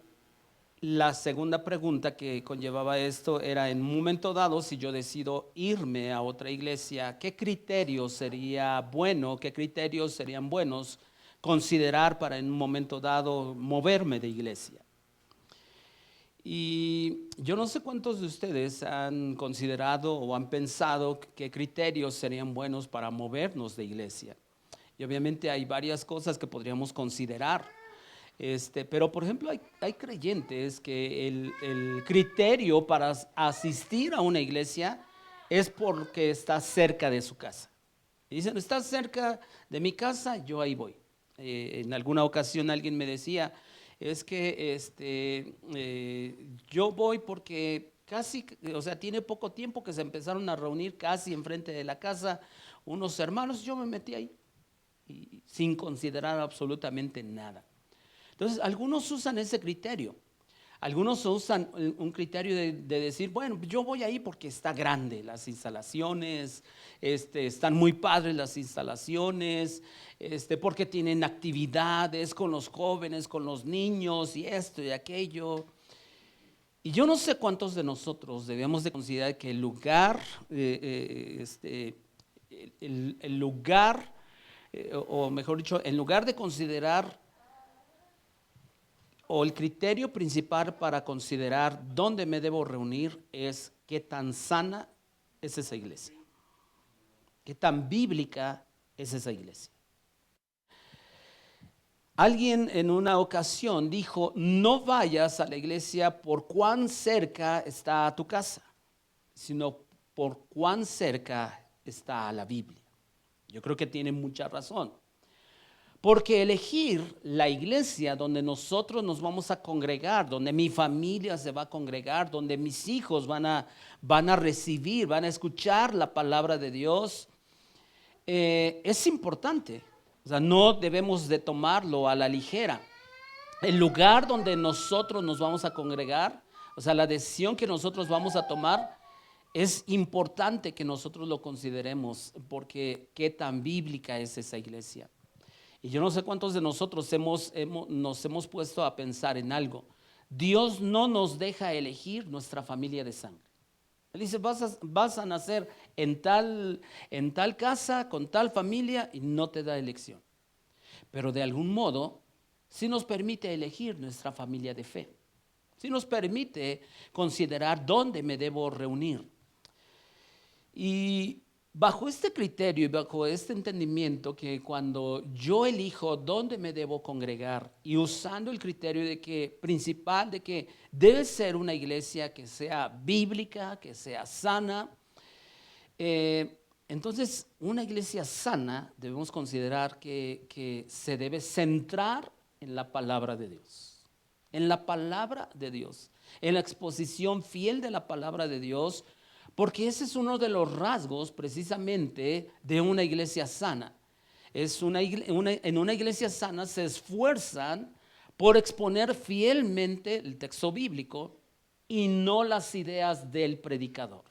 S3: la segunda pregunta que conllevaba esto era: en un momento dado, si yo decido irme a otra iglesia, ¿qué criterios serían buenos considerar para en un momento dado moverme de iglesia? Y yo no sé cuántos de ustedes han considerado o han pensado qué criterios serían buenos para movernos de iglesia. Y obviamente hay varias cosas que podríamos considerar. Pero por ejemplo hay creyentes que el criterio para asistir a una iglesia es porque está cerca de su casa. Y dicen: está cerca de mi casa, yo ahí voy. En alguna ocasión alguien me decía: es que yo voy porque casi, o sea, tiene poco tiempo que se empezaron a reunir casi enfrente de la casa unos hermanos, yo me metí ahí y sin considerar absolutamente nada. Entonces, algunos usan ese criterio. Algunos usan un criterio de decir: bueno, yo voy ahí porque está grande las instalaciones, están muy padres las instalaciones, porque tienen actividades con los jóvenes, con los niños y esto y aquello. Y yo no sé cuántos de nosotros debemos de considerar que el lugar, o mejor dicho, en lugar de considerar, o el criterio principal para considerar dónde me debo reunir, es qué tan sana es esa iglesia, qué tan bíblica es esa iglesia. Alguien en una ocasión dijo: no vayas a la iglesia por cuán cerca está tu casa, sino por cuán cerca está la Biblia. Yo creo que tiene mucha razón. Porque elegir la iglesia donde nosotros nos vamos a congregar, donde mi familia se va a congregar, donde mis hijos van a recibir, van a escuchar la palabra de Dios, es importante. O sea, no debemos de tomarlo a la ligera. El lugar donde nosotros nos vamos a congregar, o sea, la decisión que nosotros vamos a tomar, es importante que nosotros lo consideremos, porque qué tan bíblica es esa iglesia. Y yo no sé cuántos de nosotros nos hemos puesto a pensar en algo. Dios no nos deja elegir nuestra familia de sangre. Él dice: vas a nacer en tal casa, con tal familia, y no te da elección. Pero de algún modo, sí nos permite elegir nuestra familia de fe. Sí nos permite considerar dónde me debo reunir. Y bajo este criterio y bajo este entendimiento, que cuando yo elijo dónde me debo congregar, y usando el criterio de que principal, de que debe ser una iglesia que sea bíblica, que sea sana, entonces una iglesia sana debemos considerar que se debe centrar en la palabra de Dios. en la palabra de Dios, en la exposición fiel de la palabra de Dios, porque ese es uno de los rasgos precisamente de una iglesia sana. En una iglesia sana se esfuerzan por exponer fielmente el texto bíblico y no las ideas del predicador.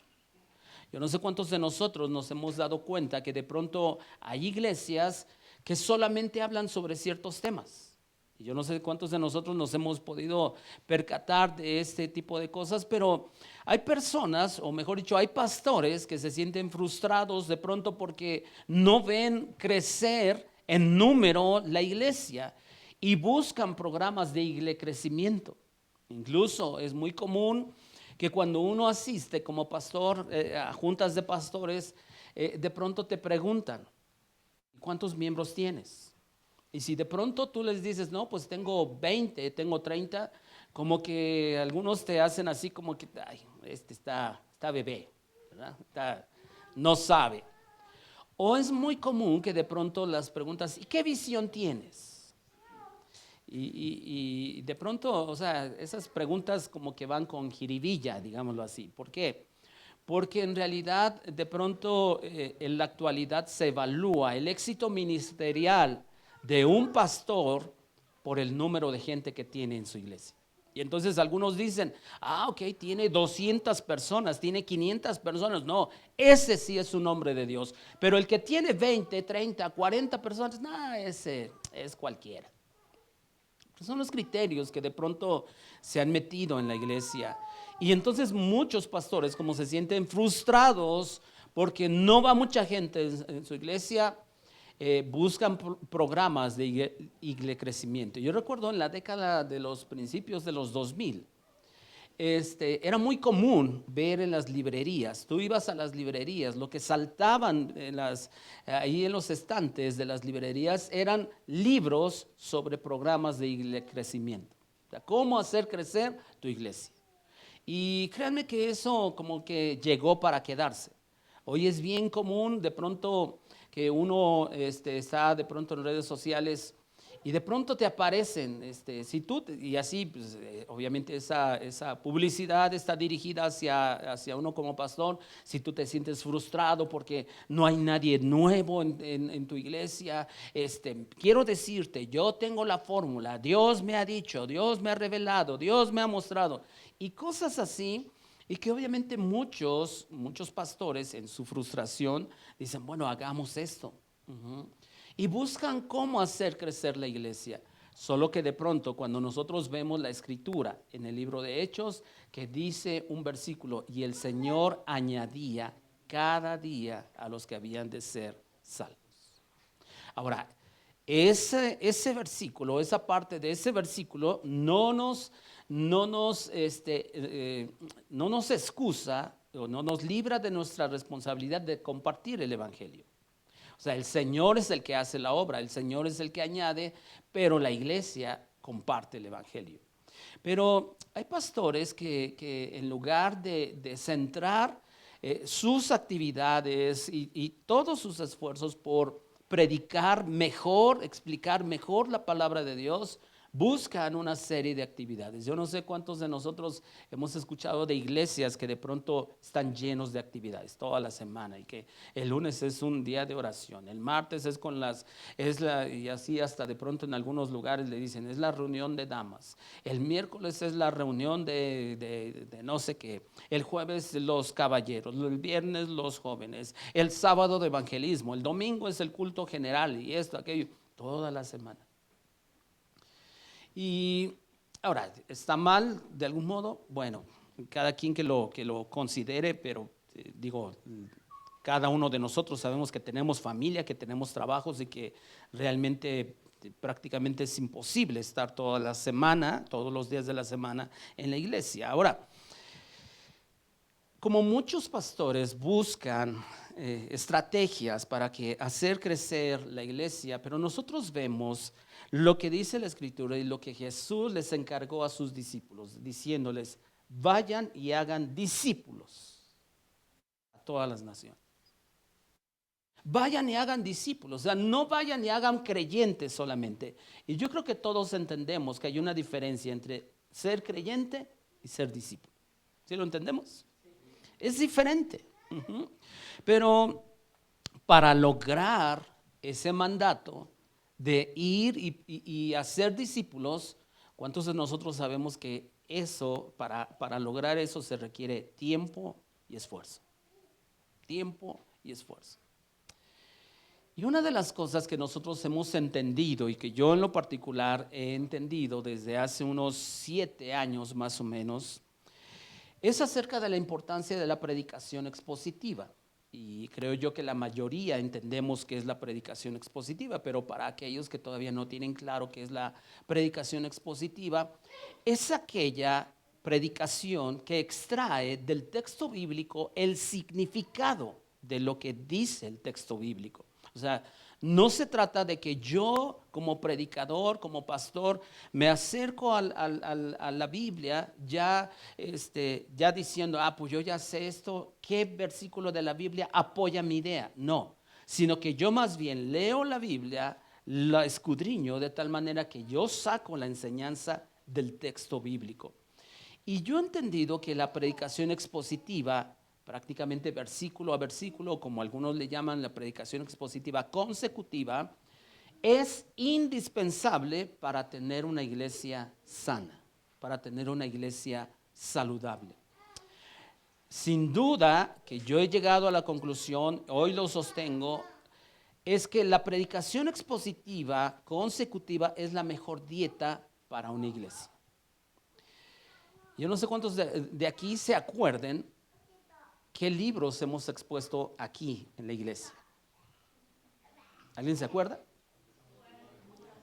S3: Yo no sé cuántos de nosotros nos hemos dado cuenta que de pronto hay iglesias que solamente hablan sobre ciertos temas. Y yo no sé cuántos de nosotros nos hemos podido percatar de este tipo de cosas, pero hay personas, o mejor dicho, hay pastores que se sienten frustrados de pronto porque no ven crecer en número la iglesia y buscan programas de crecimiento. Incluso es muy común que cuando uno asiste como pastor a juntas de pastores, de pronto te preguntan, ¿cuántos miembros tienes? Y si de pronto tú les dices, no, pues tengo 20, tengo 30, como que algunos te hacen así como que, ay, este está bebé, ¿verdad? No sabe. O es muy común que de pronto las preguntas, ¿y qué visión tienes? Y de pronto, o sea, esas preguntas como que van con jiribilla, digámoslo así. ¿Por qué? Porque en realidad de pronto en la actualidad se evalúa el éxito ministerial de un pastor por el número de gente que tiene en su iglesia. Y entonces algunos dicen, ok, tiene 200 personas, tiene 500 personas. No, ese sí es un hombre de Dios. Pero el que tiene 20, 30, 40 personas, no, ese es cualquiera. Son los criterios que de pronto se han metido en la iglesia. Y entonces muchos pastores, como se sienten frustrados porque no va mucha gente en su iglesia, buscan programas de crecimiento. Yo recuerdo en la década de los principios de los 2000, era muy común ver en las librerías, tú ibas a las librerías, lo que saltaban ahí en los estantes de las librerías eran libros sobre programas de crecimiento, o sea, cómo hacer crecer tu iglesia. Y créanme que eso como que llegó para quedarse. Hoy es bien común de pronto que uno está de pronto en redes sociales y de pronto te aparecen, si tú, y así, pues, obviamente esa publicidad está dirigida hacia uno como pastor. Si tú te sientes frustrado porque no hay nadie nuevo en tu iglesia, quiero decirte, yo tengo la fórmula, Dios me ha dicho, Dios me ha revelado, Dios me ha mostrado, y cosas así. Y que obviamente muchos pastores en su frustración dicen, bueno, hagamos esto. Y buscan cómo hacer crecer la iglesia. Solo que de pronto cuando nosotros vemos la escritura en el libro de Hechos, que dice un versículo, y el Señor añadía cada día a los que habían de ser salvos. Ahora, ese versículo, esa parte de ese versículo no nos excusa o no nos libra de nuestra responsabilidad de compartir el evangelio. O sea, el Señor es el que hace la obra, el Señor es el que añade, pero la iglesia comparte el evangelio. Pero hay pastores que en lugar de centrar sus actividades y todos sus esfuerzos por predicar mejor, explicar mejor la palabra de Dios, buscan una serie de actividades. Yo no sé cuántos de nosotros hemos escuchado de iglesias que de pronto están llenos de actividades toda la semana y que el lunes es un día de oración, el martes es y así hasta de pronto en algunos lugares le dicen es la reunión de damas, el miércoles es la reunión de no sé qué, el jueves los caballeros, el viernes los jóvenes, el sábado de evangelismo, el domingo es el culto general y esto, aquello, toda la semana. Y ahora, ¿está mal de algún modo? Bueno, cada quien que lo considere, pero digo, cada uno de nosotros sabemos que tenemos familia, que tenemos trabajos y que realmente prácticamente es imposible estar toda la semana, todos los días de la semana en la iglesia. Ahora, como muchos pastores buscan estrategias para hacer crecer la iglesia, pero nosotros vemos lo que dice la Escritura y lo que Jesús les encargó a sus discípulos, diciéndoles, vayan y hagan discípulos a todas las naciones. Vayan y hagan discípulos, o sea, no vayan y hagan creyentes solamente. Y yo creo que todos entendemos que hay una diferencia entre ser creyente y ser discípulo. ¿Sí lo entendemos? Es diferente. Pero para lograr ese mandato de ir y hacer discípulos, ¿cuántos de nosotros sabemos que eso, para lograr eso se requiere tiempo y esfuerzo? Tiempo y esfuerzo. Y una de las cosas que nosotros hemos entendido y que yo en lo particular he entendido desde hace unos 7 años más o menos, es acerca de la importancia de la predicación expositiva. Y creo yo que la mayoría entendemos qué es la predicación expositiva, pero para aquellos que todavía no tienen claro qué es la predicación expositiva, es aquella predicación que extrae del texto bíblico el significado de lo que dice el texto bíblico. O sea, no se trata de que yo como predicador, como pastor, me acerco a la Biblia ya diciendo, pues yo ya sé esto, ¿qué versículo de la Biblia apoya mi idea? No, sino que yo más bien leo la Biblia, la escudriño de tal manera que yo saco la enseñanza del texto bíblico. Y yo he entendido que la predicación expositiva, prácticamente versículo a versículo, como algunos le llaman la predicación expositiva consecutiva, es indispensable para tener una iglesia sana, para tener una iglesia saludable. Sin duda que yo he llegado a la conclusión, hoy lo sostengo, es que la predicación expositiva consecutiva es la mejor dieta para una iglesia. Yo no sé cuántos de aquí se acuerden qué libros hemos expuesto aquí en la iglesia. ¿Alguien se acuerda?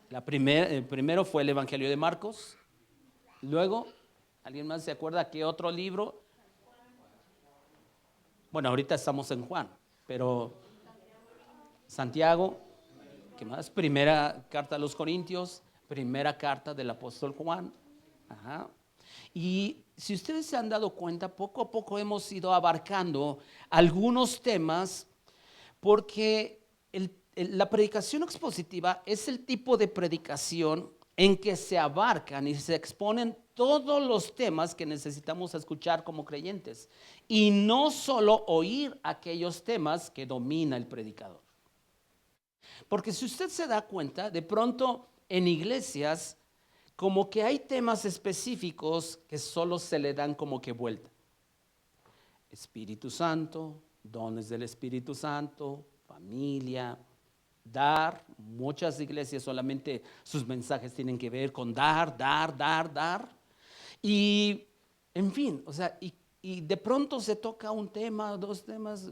S3: El primero fue el Evangelio de Marcos. Luego, ¿alguien más se acuerda qué otro libro? Bueno, ahorita estamos en Juan, pero Santiago, ¿qué más? Primera carta a los Corintios, primera carta del apóstol Juan. Ajá. Y si ustedes se han dado cuenta, poco a poco hemos ido abarcando algunos temas porque la predicación expositiva es el tipo de predicación en que se abarcan y se exponen todos los temas que necesitamos escuchar como creyentes y no solo oír aquellos temas que domina el predicador. Porque si usted se da cuenta, de pronto en iglesias como que hay temas específicos que solo se le dan como que vuelta. Espíritu Santo, dones del Espíritu Santo, familia, dar. Muchas iglesias solamente sus mensajes tienen que ver con dar. Y, en fin, o sea, y de pronto se toca un tema, 2 temas,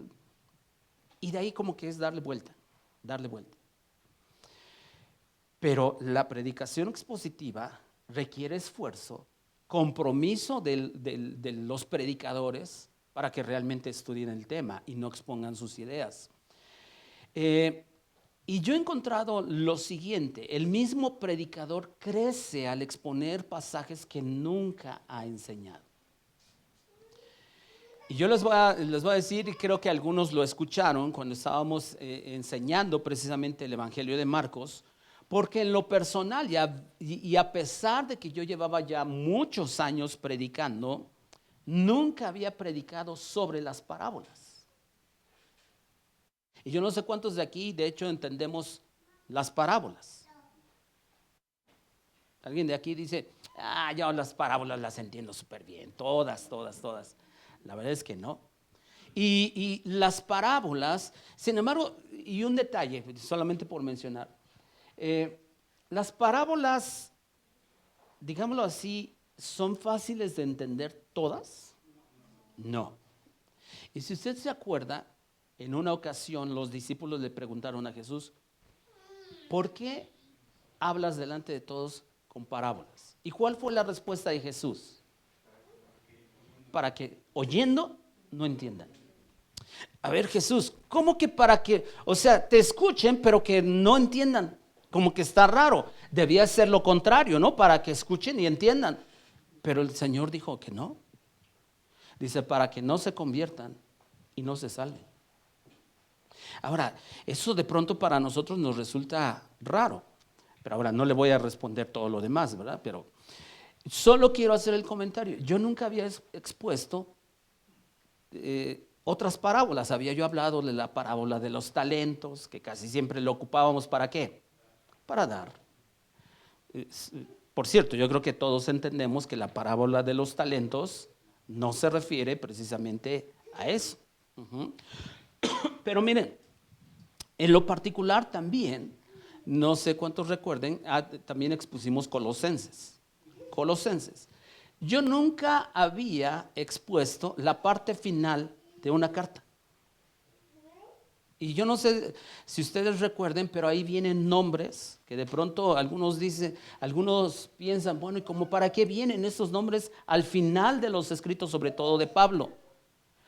S3: y de ahí como que es darle vuelta. Pero la predicación expositiva requiere esfuerzo, compromiso de los predicadores para que realmente estudien el tema y no expongan sus ideas. Y yo he encontrado lo siguiente: el mismo predicador crece al exponer pasajes que nunca ha enseñado. Y yo les voy a decir, y creo que algunos lo escucharon cuando estábamos enseñando precisamente el Evangelio de Marcos, porque en lo personal y a pesar de que yo llevaba ya muchos años predicando, nunca había predicado sobre las parábolas. Y yo no sé cuántos de aquí, de hecho, entendemos las parábolas. Alguien de aquí dice, yo las parábolas las entiendo súper bien, todas. La verdad es que no. Y las parábolas, sin embargo, y un detalle, solamente por mencionar, las parábolas, digámoslo así, ¿son fáciles de entender todas? No. Y si usted se acuerda, en una ocasión los discípulos le preguntaron a Jesús, ¿por qué hablas delante de todos con parábolas? ¿Y cuál fue la respuesta de Jesús? Para que oyendo no entiendan. A ver, Jesús, ¿cómo que para que, o sea, te escuchen pero que no entiendan? Como que está raro. Debía ser lo contrario, ¿no? Para que escuchen y entiendan. Pero el Señor dijo que no. Dice, para que no se conviertan y no se salven. Ahora, eso de pronto para nosotros nos resulta raro. Pero ahora no le voy a responder todo lo demás, ¿verdad? Pero Solo quiero hacer el comentario. Yo nunca había expuesto otras parábolas. Había yo hablado de la parábola de los talentos, que casi siempre lo ocupábamos ¿para qué? Para dar. Por cierto, yo creo que todos entendemos que la parábola de los talentos no se refiere precisamente a eso. Pero miren, en lo particular también, no sé cuántos recuerden, también expusimos Colosenses. Yo nunca había expuesto la parte final de una carta. Y yo no sé si ustedes recuerden, pero ahí vienen nombres que de pronto algunos piensan, bueno, ¿y como para qué vienen estos nombres al final de los escritos, sobre todo de Pablo?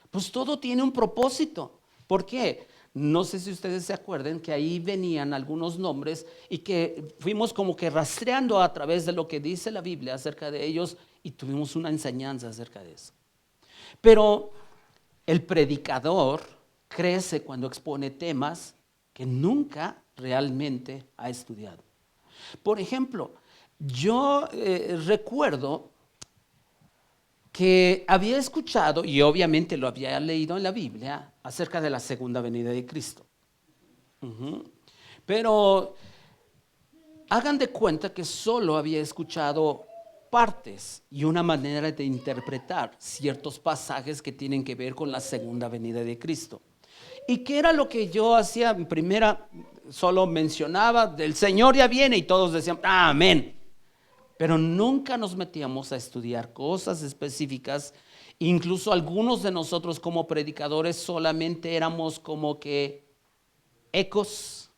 S3: Pues todo tiene un propósito. ¿Por qué? No sé si ustedes se acuerdan que ahí venían algunos nombres y que fuimos como que rastreando a través de lo que dice la Biblia acerca de ellos y tuvimos una enseñanza acerca de eso. Pero el predicador crece cuando expone temas que nunca realmente ha estudiado. Por ejemplo, yo recuerdo que había escuchado, y obviamente lo había leído en la Biblia, acerca de la segunda venida de Cristo. Pero hagan de cuenta que solo había escuchado partes y una manera de interpretar ciertos pasajes que tienen que ver con la segunda venida de Cristo. ¿Y qué era lo que yo hacía en primera? Solo mencionaba, del Señor ya viene, y todos decían, amén. Pero nunca nos metíamos a estudiar cosas específicas. Incluso algunos de nosotros como predicadores solamente éramos como que ecos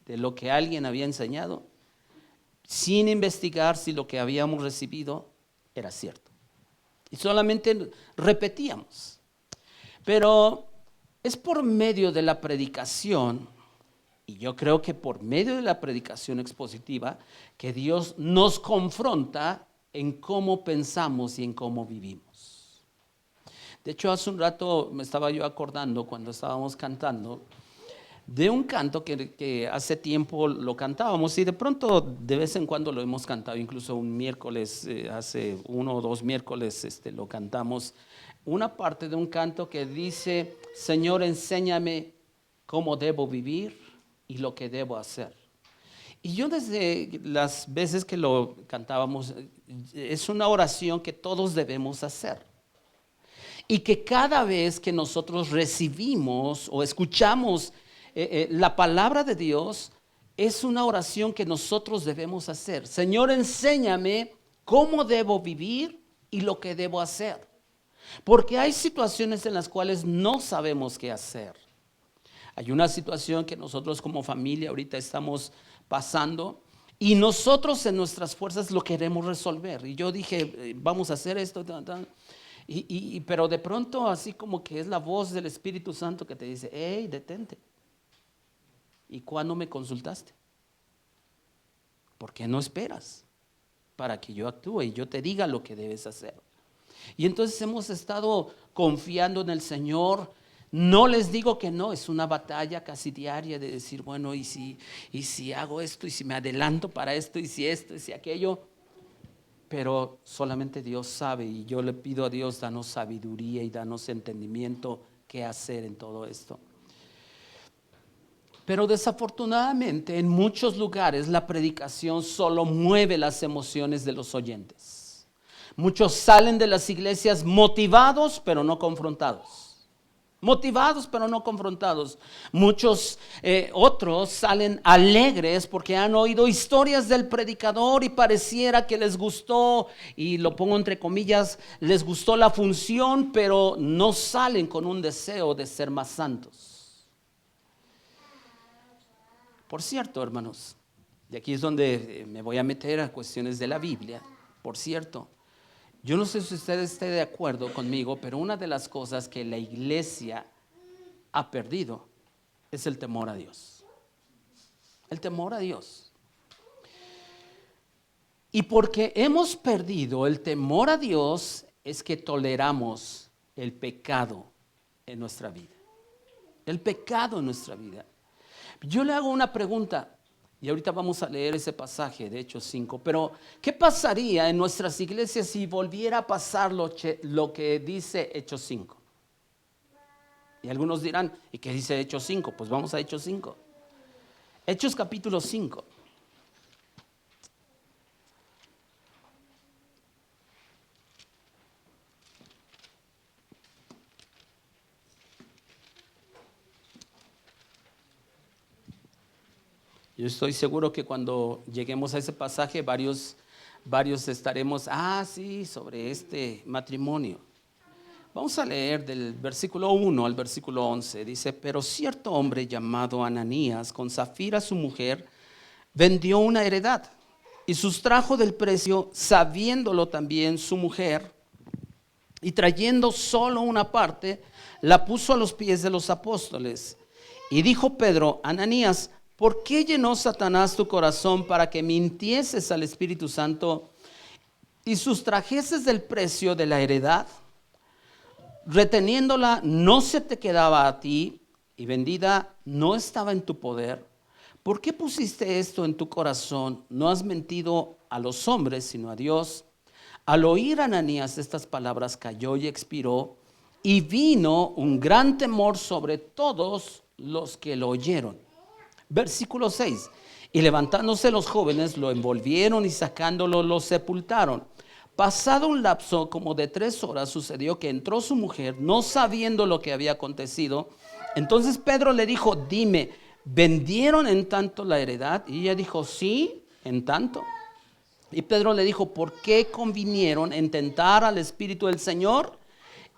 S3: de lo que alguien había enseñado, sin investigar si lo que habíamos recibido era cierto. Y solamente repetíamos. Pero es por medio de la predicación, y yo creo que por medio de la predicación expositiva, que Dios nos confronta en cómo pensamos y en cómo vivimos. De hecho, hace un rato me estaba yo acordando cuando estábamos cantando de un canto que hace tiempo lo cantábamos y de pronto de vez en cuando lo hemos cantado, incluso un miércoles, hace 1 o 2 miércoles lo cantamos, una parte de un canto que dice, Señor, enséñame cómo debo vivir y lo que debo hacer. Y yo desde las veces que lo cantábamos, es una oración que todos debemos hacer. Y que cada vez que nosotros recibimos o escuchamos la palabra de Dios, es una oración que nosotros debemos hacer. Señor, enséñame cómo debo vivir y lo que debo hacer. Porque hay situaciones en las cuales no sabemos qué hacer. Hay una situación que nosotros como familia ahorita estamos pasando y nosotros en nuestras fuerzas lo queremos resolver. Y yo dije, vamos a hacer esto, pero de pronto así como que es la voz del Espíritu Santo que te dice, hey, detente. ¿Y cuándo me consultaste? ¿Por qué no esperas para que yo actúe y yo te diga lo que debes hacer? Y entonces hemos estado confiando en el Señor. No les digo que no, es una batalla casi diaria de decir, bueno, y si hago esto, y si me adelanto para esto, y si esto, y si aquello. Pero solamente Dios sabe, y yo le pido a Dios, danos sabiduría y danos entendimiento qué hacer en todo esto. Pero desafortunadamente en muchos lugares la predicación solo mueve las emociones de los oyentes. Muchos salen de las iglesias motivados pero no confrontados. Motivados pero no confrontados. Muchos otros salen alegres porque han oído historias del predicador y pareciera que les gustó, y lo pongo entre comillas, les gustó la función, pero no salen con un deseo de ser más santos. Por cierto, hermanos, y aquí es donde me voy a meter a cuestiones de la Biblia. Por cierto, yo no sé si usted esté de acuerdo conmigo, pero una de las cosas que la iglesia ha perdido es el temor a Dios. El temor a Dios. Y porque hemos perdido el temor a Dios es que toleramos el pecado en nuestra vida. El pecado en nuestra vida. Yo le hago una pregunta. Y ahorita vamos a leer ese pasaje de Hechos 5. Pero, ¿qué pasaría en nuestras iglesias si volviera a pasar lo que dice Hechos 5? Y algunos dirán, ¿y qué dice Hechos 5? Pues vamos a Hechos 5. Hechos capítulo 5. Yo estoy seguro que cuando lleguemos a ese pasaje, varios estaremos, sí, sobre este matrimonio. Vamos a leer del versículo 1 al versículo 11. Dice, pero cierto hombre llamado Ananías, con Zafira su mujer, vendió una heredad y sustrajo del precio, sabiéndolo también su mujer, y trayendo solo una parte, la puso a los pies de los apóstoles. Y dijo Pedro, Ananías, ¿por qué llenó Satanás tu corazón para que mintieses al Espíritu Santo y sustrajeses del precio de la heredad? Reteniéndola no se te quedaba a ti y vendida no estaba en tu poder. ¿Por qué pusiste esto en tu corazón? No has mentido a los hombres, sino a Dios. Al oír Ananías estas palabras, cayó y expiró, y vino un gran temor sobre todos los que lo oyeron. Versículo 6. Y levantándose los jóvenes, lo envolvieron y sacándolo, lo sepultaron. Pasado un lapso como de 3 horas, sucedió que entró su mujer, no sabiendo lo que había acontecido. Entonces Pedro le dijo, dime, ¿vendieron en tanto la heredad? Y ella dijo, sí, en tanto. Y Pedro le dijo, ¿por qué convinieron en tentar al Espíritu del Señor?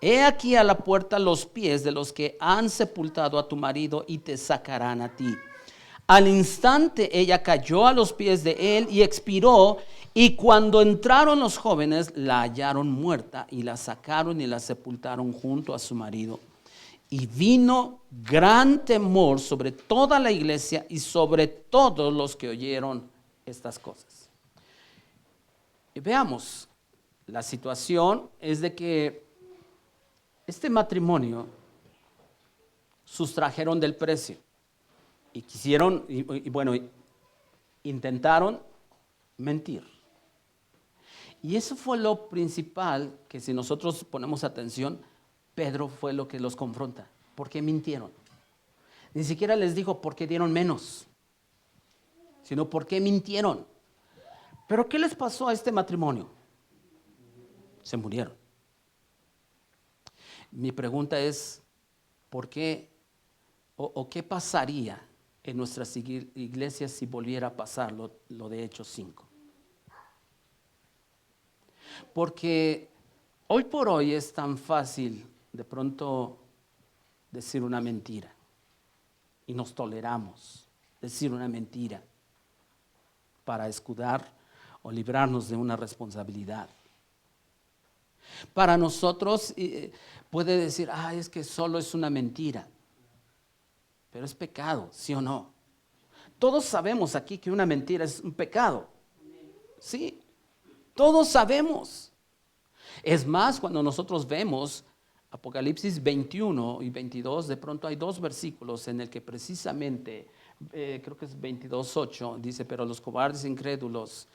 S3: He aquí a la puerta los pies de los que han sepultado a tu marido y te sacarán a ti. Al instante ella cayó a los pies de él y expiró, y cuando entraron los jóvenes la hallaron muerta y la sacaron y la sepultaron junto a su marido. Y vino gran temor sobre toda la iglesia y sobre todos los que oyeron estas cosas. Y veamos, la situación es de que este matrimonio sustrajeron del precio. Y quisieron, intentaron mentir. Y eso fue lo principal que, si nosotros ponemos atención, Pedro fue lo que los confronta. ¿Por qué mintieron? Ni siquiera les dijo por qué dieron menos, sino por qué mintieron. ¿Pero qué les pasó a este matrimonio? Se murieron. Mi pregunta es, ¿por qué o qué pasaría en nuestras iglesias si volviera a pasar lo de Hechos 5? Porque hoy por hoy es tan fácil de pronto decir una mentira y nos toleramos decir una mentira para escudar o librarnos de una responsabilidad. Para nosotros puede decir, es que solo es una mentira. Pero es pecado, ¿sí o no? Todos sabemos aquí que una mentira es un pecado. Sí, todos sabemos. Es más, cuando nosotros vemos Apocalipsis 21 y 22, de pronto hay 2 versículos en el que precisamente, creo que es 22:8, dice, pero los cobardes e incrédulos,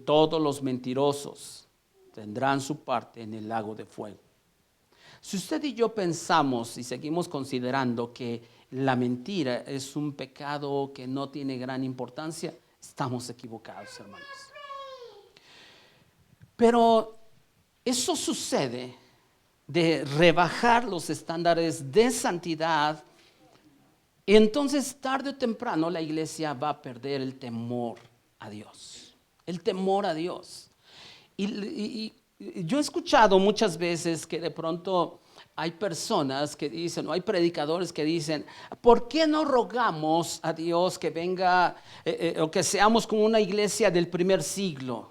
S3: todos los mentirosos tendrán su parte en el lago de fuego. Si usted y yo pensamos y seguimos considerando que la mentira es un pecado que no tiene gran importancia, estamos equivocados, hermanos. Pero eso sucede de rebajar los estándares de santidad, y entonces tarde o temprano la iglesia va a perder el temor a Dios. El temor a Dios. Y yo he escuchado muchas veces que de pronto hay personas que dicen, o hay predicadores que dicen, ¿por qué no rogamos a Dios que venga o que seamos como una iglesia del primer siglo?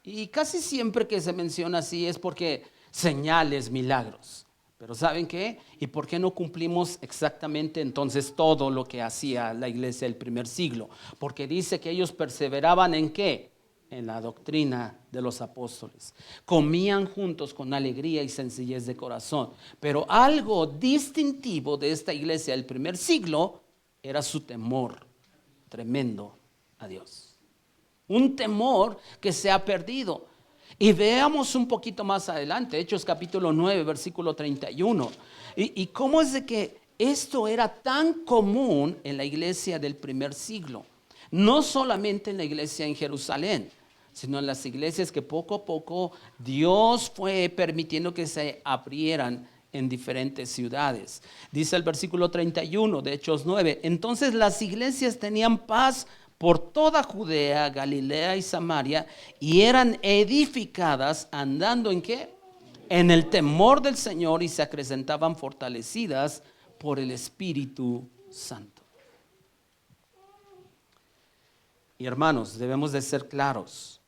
S3: Y casi siempre que se menciona así es porque señales, milagros. Pero ¿saben qué? ¿Y por qué no cumplimos exactamente entonces todo lo que hacía la iglesia del primer siglo? Porque dice que ellos perseveraban ¿en qué? En la doctrina de los apóstoles. Comían juntos con alegría y sencillez de corazón. Pero algo distintivo de esta iglesia del primer siglo era su temor tremendo a Dios. Un temor que se ha perdido. Y veamos un poquito más adelante, Hechos capítulo 9, versículo 31. Y cómo es de que esto era tan común en la iglesia del primer siglo. No solamente en la iglesia en Jerusalén, sino en las iglesias que poco a poco Dios fue permitiendo que se abrieran en diferentes ciudades. Dice el versículo 31 de Hechos 9, entonces las iglesias tenían paz por toda Judea, Galilea y Samaria, y eran edificadas andando ¿en qué? En el temor del Señor, y se acrecentaban fortalecidas por el Espíritu Santo. Y hermanos, debemos de ser claros.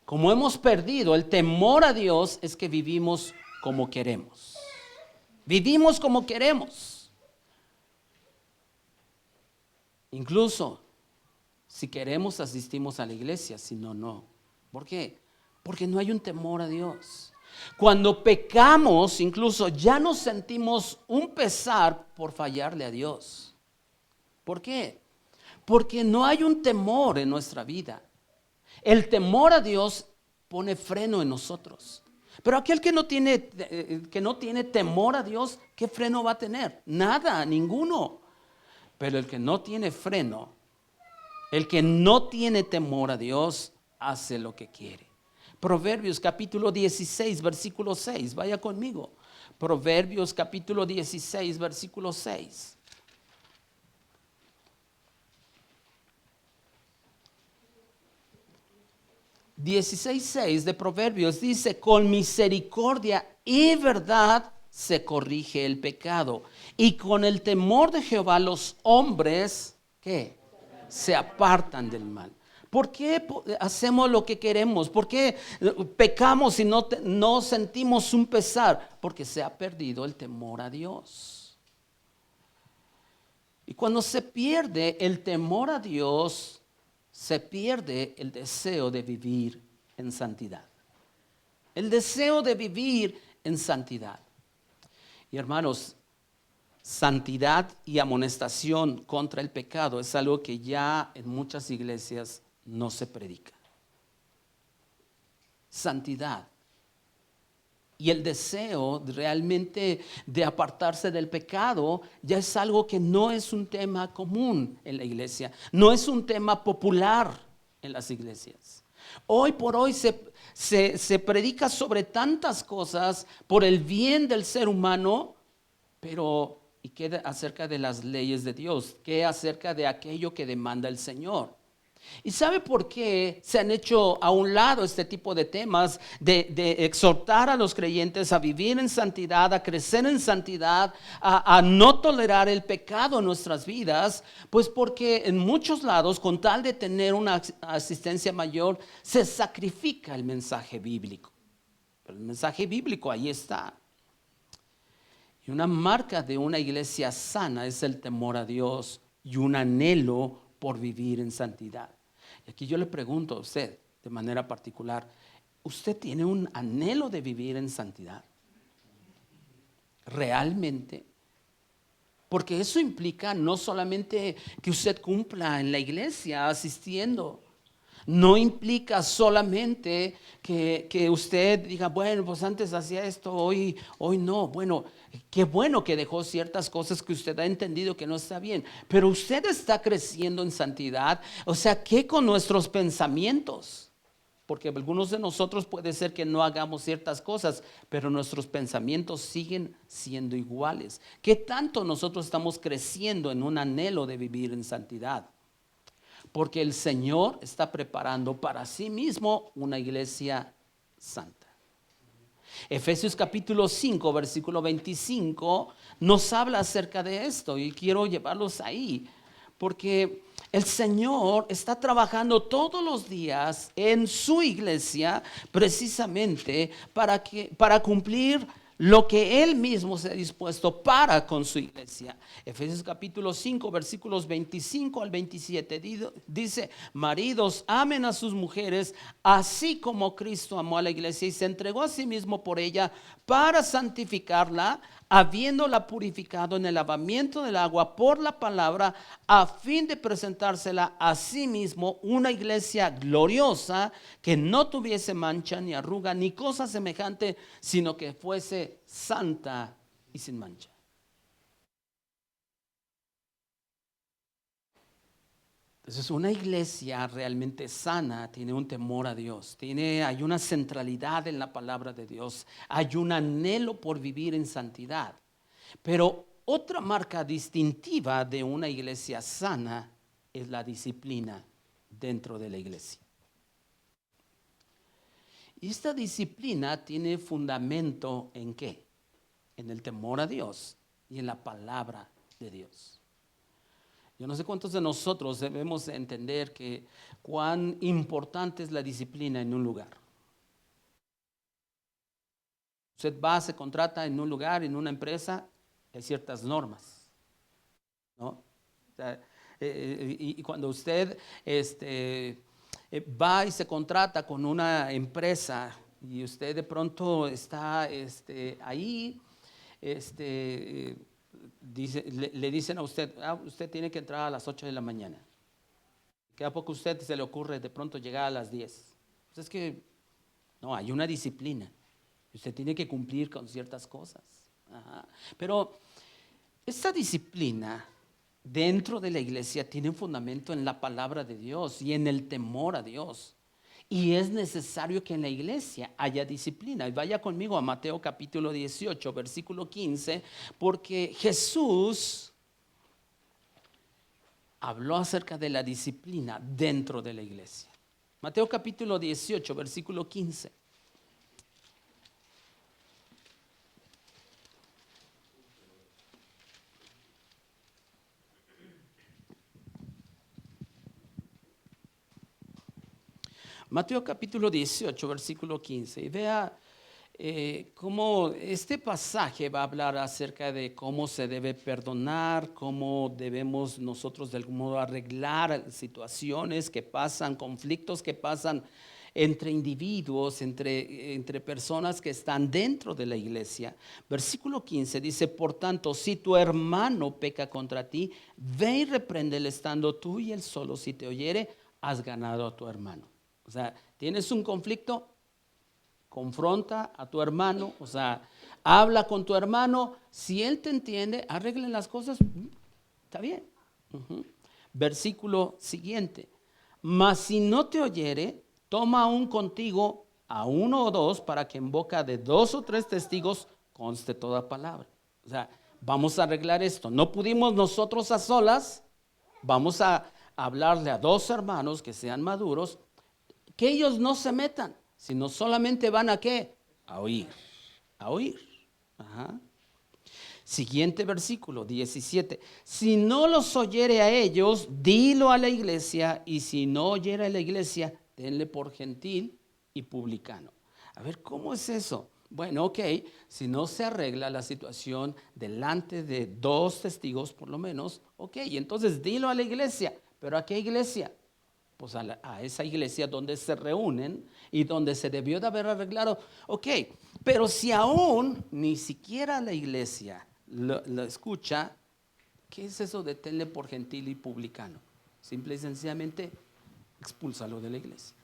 S3: Como hemos perdido el temor a Dios, es que vivimos como queremos. Vivimos como queremos. Incluso si queremos asistimos a la iglesia, si no, no. ¿Por qué? Porque no hay un temor a Dios. Cuando pecamos, incluso ya nos sentimos un pesar por fallarle a Dios. ¿Por qué? Porque no hay un temor en nuestra vida. El temor a Dios pone freno en nosotros. Pero aquel que no tiene temor a Dios, ¿qué freno va a tener? Nada, ninguno. Pero el que no tiene freno, el que no tiene temor a Dios, hace lo que quiere. Proverbios capítulo 16, versículo 6. Vaya conmigo. Proverbios capítulo 16, versículo 6. (16:6) de Proverbios dice: con misericordia y verdad se corrige el pecado, y con el temor de Jehová los hombres, ¿qué? Se apartan del mal. ¿Por qué hacemos lo que queremos? ¿Por qué pecamos y no sentimos un pesar? Porque se ha perdido el temor a Dios. Y cuando se pierde el temor a Dios, se pierde el deseo de vivir en santidad. El deseo de vivir en santidad. Y hermanos, santidad y amonestación contra el pecado es algo que ya en muchas iglesias no se predica. Santidad y el deseo realmente de apartarse del pecado ya es algo que no es un tema común en la iglesia, no es un tema popular en las iglesias. Hoy por hoy se predica sobre tantas cosas por el bien del ser humano, pero ¿y qué acerca de las leyes de Dios? ¿Qué acerca de aquello que demanda el Señor? ¿Y sabe por qué se han hecho a un lado este tipo de temas de exhortar a los creyentes a vivir en santidad, a crecer en santidad, a no tolerar el pecado en nuestras vidas? Pues porque en muchos lados, con tal de tener una asistencia mayor, se sacrifica el mensaje bíblico. Pero el mensaje bíblico ahí está. Y una marca de una iglesia sana es el temor a Dios y un anhelo por vivir en santidad. Y aquí yo le pregunto a usted de manera particular, ¿usted tiene un anhelo de vivir en santidad? ¿Realmente? Porque eso implica no solamente que usted cumpla en la iglesia asistiendo. No implica solamente que usted diga, bueno, pues antes hacía esto, hoy no. Bueno, qué bueno que dejó ciertas cosas que usted ha entendido que no está bien. Pero usted está creciendo en santidad. O sea, ¿qué con nuestros pensamientos? Porque algunos de nosotros puede ser que no hagamos ciertas cosas, pero nuestros pensamientos siguen siendo iguales. ¿Qué tanto nosotros estamos creciendo en un anhelo de vivir en santidad? Porque el Señor está preparando para sí mismo una iglesia santa. Efesios capítulo 5, versículo 25 nos habla acerca de esto y quiero llevarlos ahí. Porque el Señor está trabajando todos los días en su iglesia precisamente para cumplir lo que Él mismo se ha dispuesto para con su iglesia. Efesios capítulo 5, versículos 25 al 27 dice: maridos, amen a sus mujeres, así como Cristo amó a la iglesia y se entregó a sí mismo por ella para santificarla, habiéndola purificado en el lavamiento del agua por la palabra, a fin de presentársela a sí mismo una iglesia gloriosa, que no tuviese mancha ni arruga ni cosa semejante, sino que fuese santa y sin mancha. Entonces, una iglesia realmente sana tiene un temor a Dios, hay una centralidad en la palabra de Dios, hay un anhelo por vivir en santidad. Pero otra marca distintiva de una iglesia sana es la disciplina dentro de la iglesia. Y esta disciplina tiene fundamento ¿en qué? En el temor a Dios y en la palabra de Dios. Yo no sé cuántos de nosotros debemos entender que cuán importante es la disciplina en un lugar. Usted va, se contrata en un lugar, en una empresa, hay ciertas normas, ¿no? O sea, y cuando usted va y se contrata con una empresa y usted de pronto está ahí, le dicen a usted, usted tiene que entrar a las 8 de la mañana. ¿Qué a poco a usted se le ocurre de pronto llegar a las 10? Pues es que no, hay una disciplina. Usted tiene que cumplir con ciertas cosas. Ajá. Pero esta disciplina dentro de la iglesia tiene un fundamento en la palabra de Dios y en el temor a Dios. Y es necesario que en la iglesia haya disciplina. Y vaya conmigo a Mateo capítulo 18, versículo 15, porque Jesús habló acerca de la disciplina dentro de la iglesia. Mateo capítulo 18, versículo 15. Mateo capítulo 18, versículo 15. Y vea cómo este pasaje va a hablar acerca de cómo se debe perdonar, cómo debemos nosotros de algún modo arreglar situaciones que pasan, conflictos que pasan entre individuos, entre personas que están dentro de la iglesia. Versículo 15 dice, por tanto, si tu hermano peca contra ti, ve y repréndele estando tú y él solo. Si te oyere, has ganado a tu hermano. O sea, tienes un conflicto, confronta a tu hermano, o sea, habla con tu hermano. Si él te entiende, arreglen las cosas, está bien. Versículo siguiente. Mas si no te oyere, toma aún contigo a uno o dos, para que en boca de 2 o 3 testigos conste toda palabra. O sea, vamos a arreglar esto. No pudimos nosotros a solas, vamos a hablarle a 2 hermanos que sean maduros, que ellos no se metan, sino solamente van a ¿qué? A oír, a oír. Ajá. Siguiente versículo, 17. Si no los oyere a ellos, dilo a la iglesia, y si no oyere a la iglesia, denle por gentil y publicano. A ver, ¿cómo es eso? Bueno, ok, si no se arregla la situación delante de 2 testigos por lo menos, ok, entonces dilo a la iglesia. ¿Pero a qué iglesia? Pues a esa iglesia donde se reúnen y donde se debió de haber arreglado. Ok, pero si aún ni siquiera la iglesia lo escucha, ¿qué es eso de tenle por gentil y publicano? Simple y sencillamente expúlsalo de la iglesia.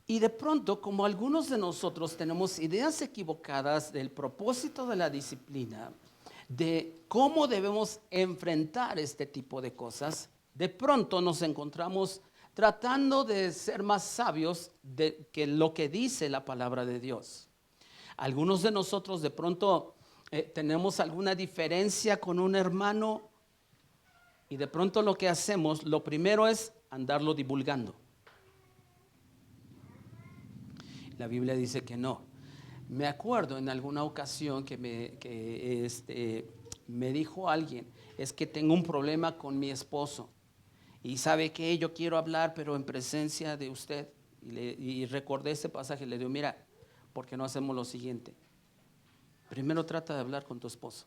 S3: Y de pronto, como algunos de nosotros tenemos ideas equivocadas del propósito de la disciplina, de cómo debemos enfrentar este tipo de cosas, de pronto nos encontramos tratando de ser más sabios que lo que dice la palabra de Dios. Algunos de nosotros de pronto tenemos alguna diferencia con un hermano y de pronto lo que hacemos, lo primero es andarlo divulgando. La Biblia dice que no. Me acuerdo en alguna ocasión que me dijo alguien, es que tengo un problema con mi esposo. Y sabe que yo quiero hablar, pero en presencia de usted. Y recordé ese pasaje, le digo, mira, ¿por qué no hacemos lo siguiente? Primero trata de hablar con tu esposo.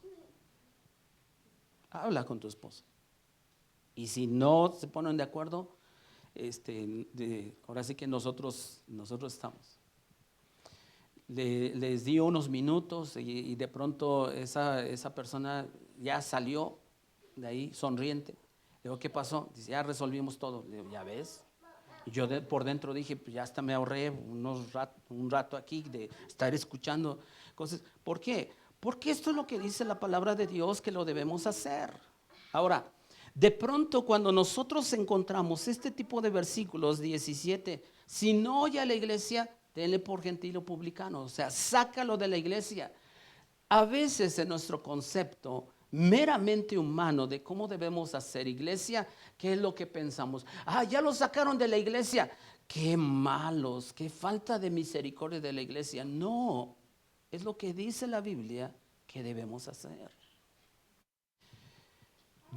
S3: Habla con tu esposo. Y si no se ponen de acuerdo, ahora sí que nosotros estamos. les di unos minutos y de pronto esa persona ya salió de ahí sonriente. Le digo, ¿qué pasó? Dice, ya resolvimos todo. Le digo, ¿ya ves? Y yo por dentro dije, pues ya hasta me ahorré un rato aquí de estar escuchando cosas. ¿Por qué? Porque esto es lo que dice la palabra de Dios que lo debemos hacer. Ahora, de pronto cuando nosotros encontramos este tipo de versículos 17, si no oye a la iglesia, denle por gentil o publicano, o sea, sácalo de la iglesia. A veces en nuestro concepto meramente humano de cómo debemos hacer iglesia, ¿qué es lo que pensamos? Ya lo sacaron de la iglesia, qué malos, qué falta de misericordia de la iglesia. No, es lo que dice la Biblia que debemos hacer.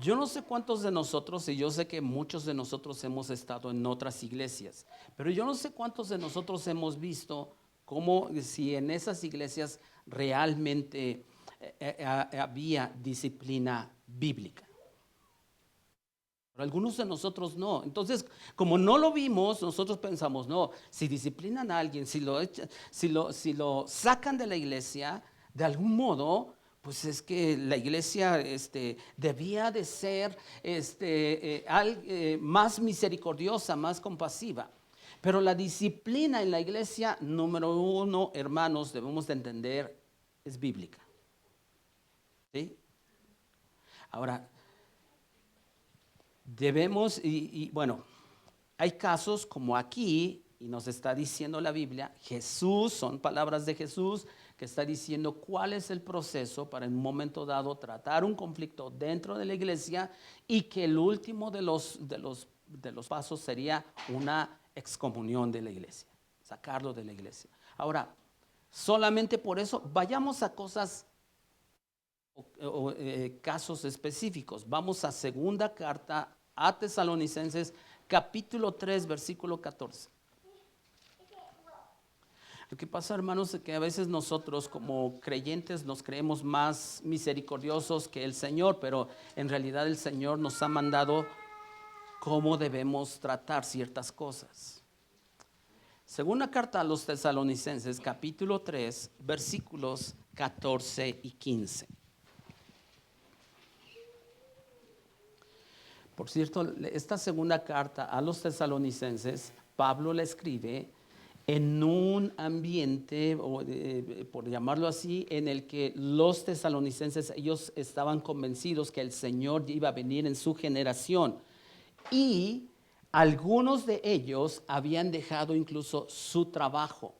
S3: Yo no sé cuántos de nosotros, y yo sé que muchos de nosotros hemos estado en otras iglesias, pero yo no sé cuántos de nosotros hemos visto cómo si en esas iglesias realmente había disciplina bíblica. Pero algunos de nosotros no. Entonces, como no lo vimos, nosotros pensamos, no, si disciplinan a alguien, si lo sacan de la iglesia, de algún modo, pues es que la iglesia debía de ser más misericordiosa, más compasiva. Pero la disciplina en la iglesia, número uno, hermanos, debemos de entender, es bíblica. ¿Sí? Ahora, debemos, y bueno, hay casos como aquí, y nos está diciendo la Biblia, Jesús, son palabras de Jesús, que está diciendo cuál es el proceso para en un momento dado tratar un conflicto dentro de la iglesia y que el último de los pasos sería una excomunión de la iglesia, sacarlo de la iglesia. Ahora, solamente por eso, vayamos a cosas o casos específicos. Vamos a segunda carta a Tesalonicenses, capítulo 3, versículo 14. Lo que pasa, hermanos, es que a veces nosotros como creyentes nos creemos más misericordiosos que el Señor, pero en realidad el Señor nos ha mandado cómo debemos tratar ciertas cosas. Segunda carta a los Tesalonicenses, capítulo 3, versículos 14 y 15. Por cierto, esta segunda carta a los Tesalonicenses, Pablo la escribe en un ambiente, por llamarlo así, en el que los tesalonicenses, ellos estaban convencidos que el Señor iba a venir en su generación. Y algunos de ellos habían dejado incluso su trabajo.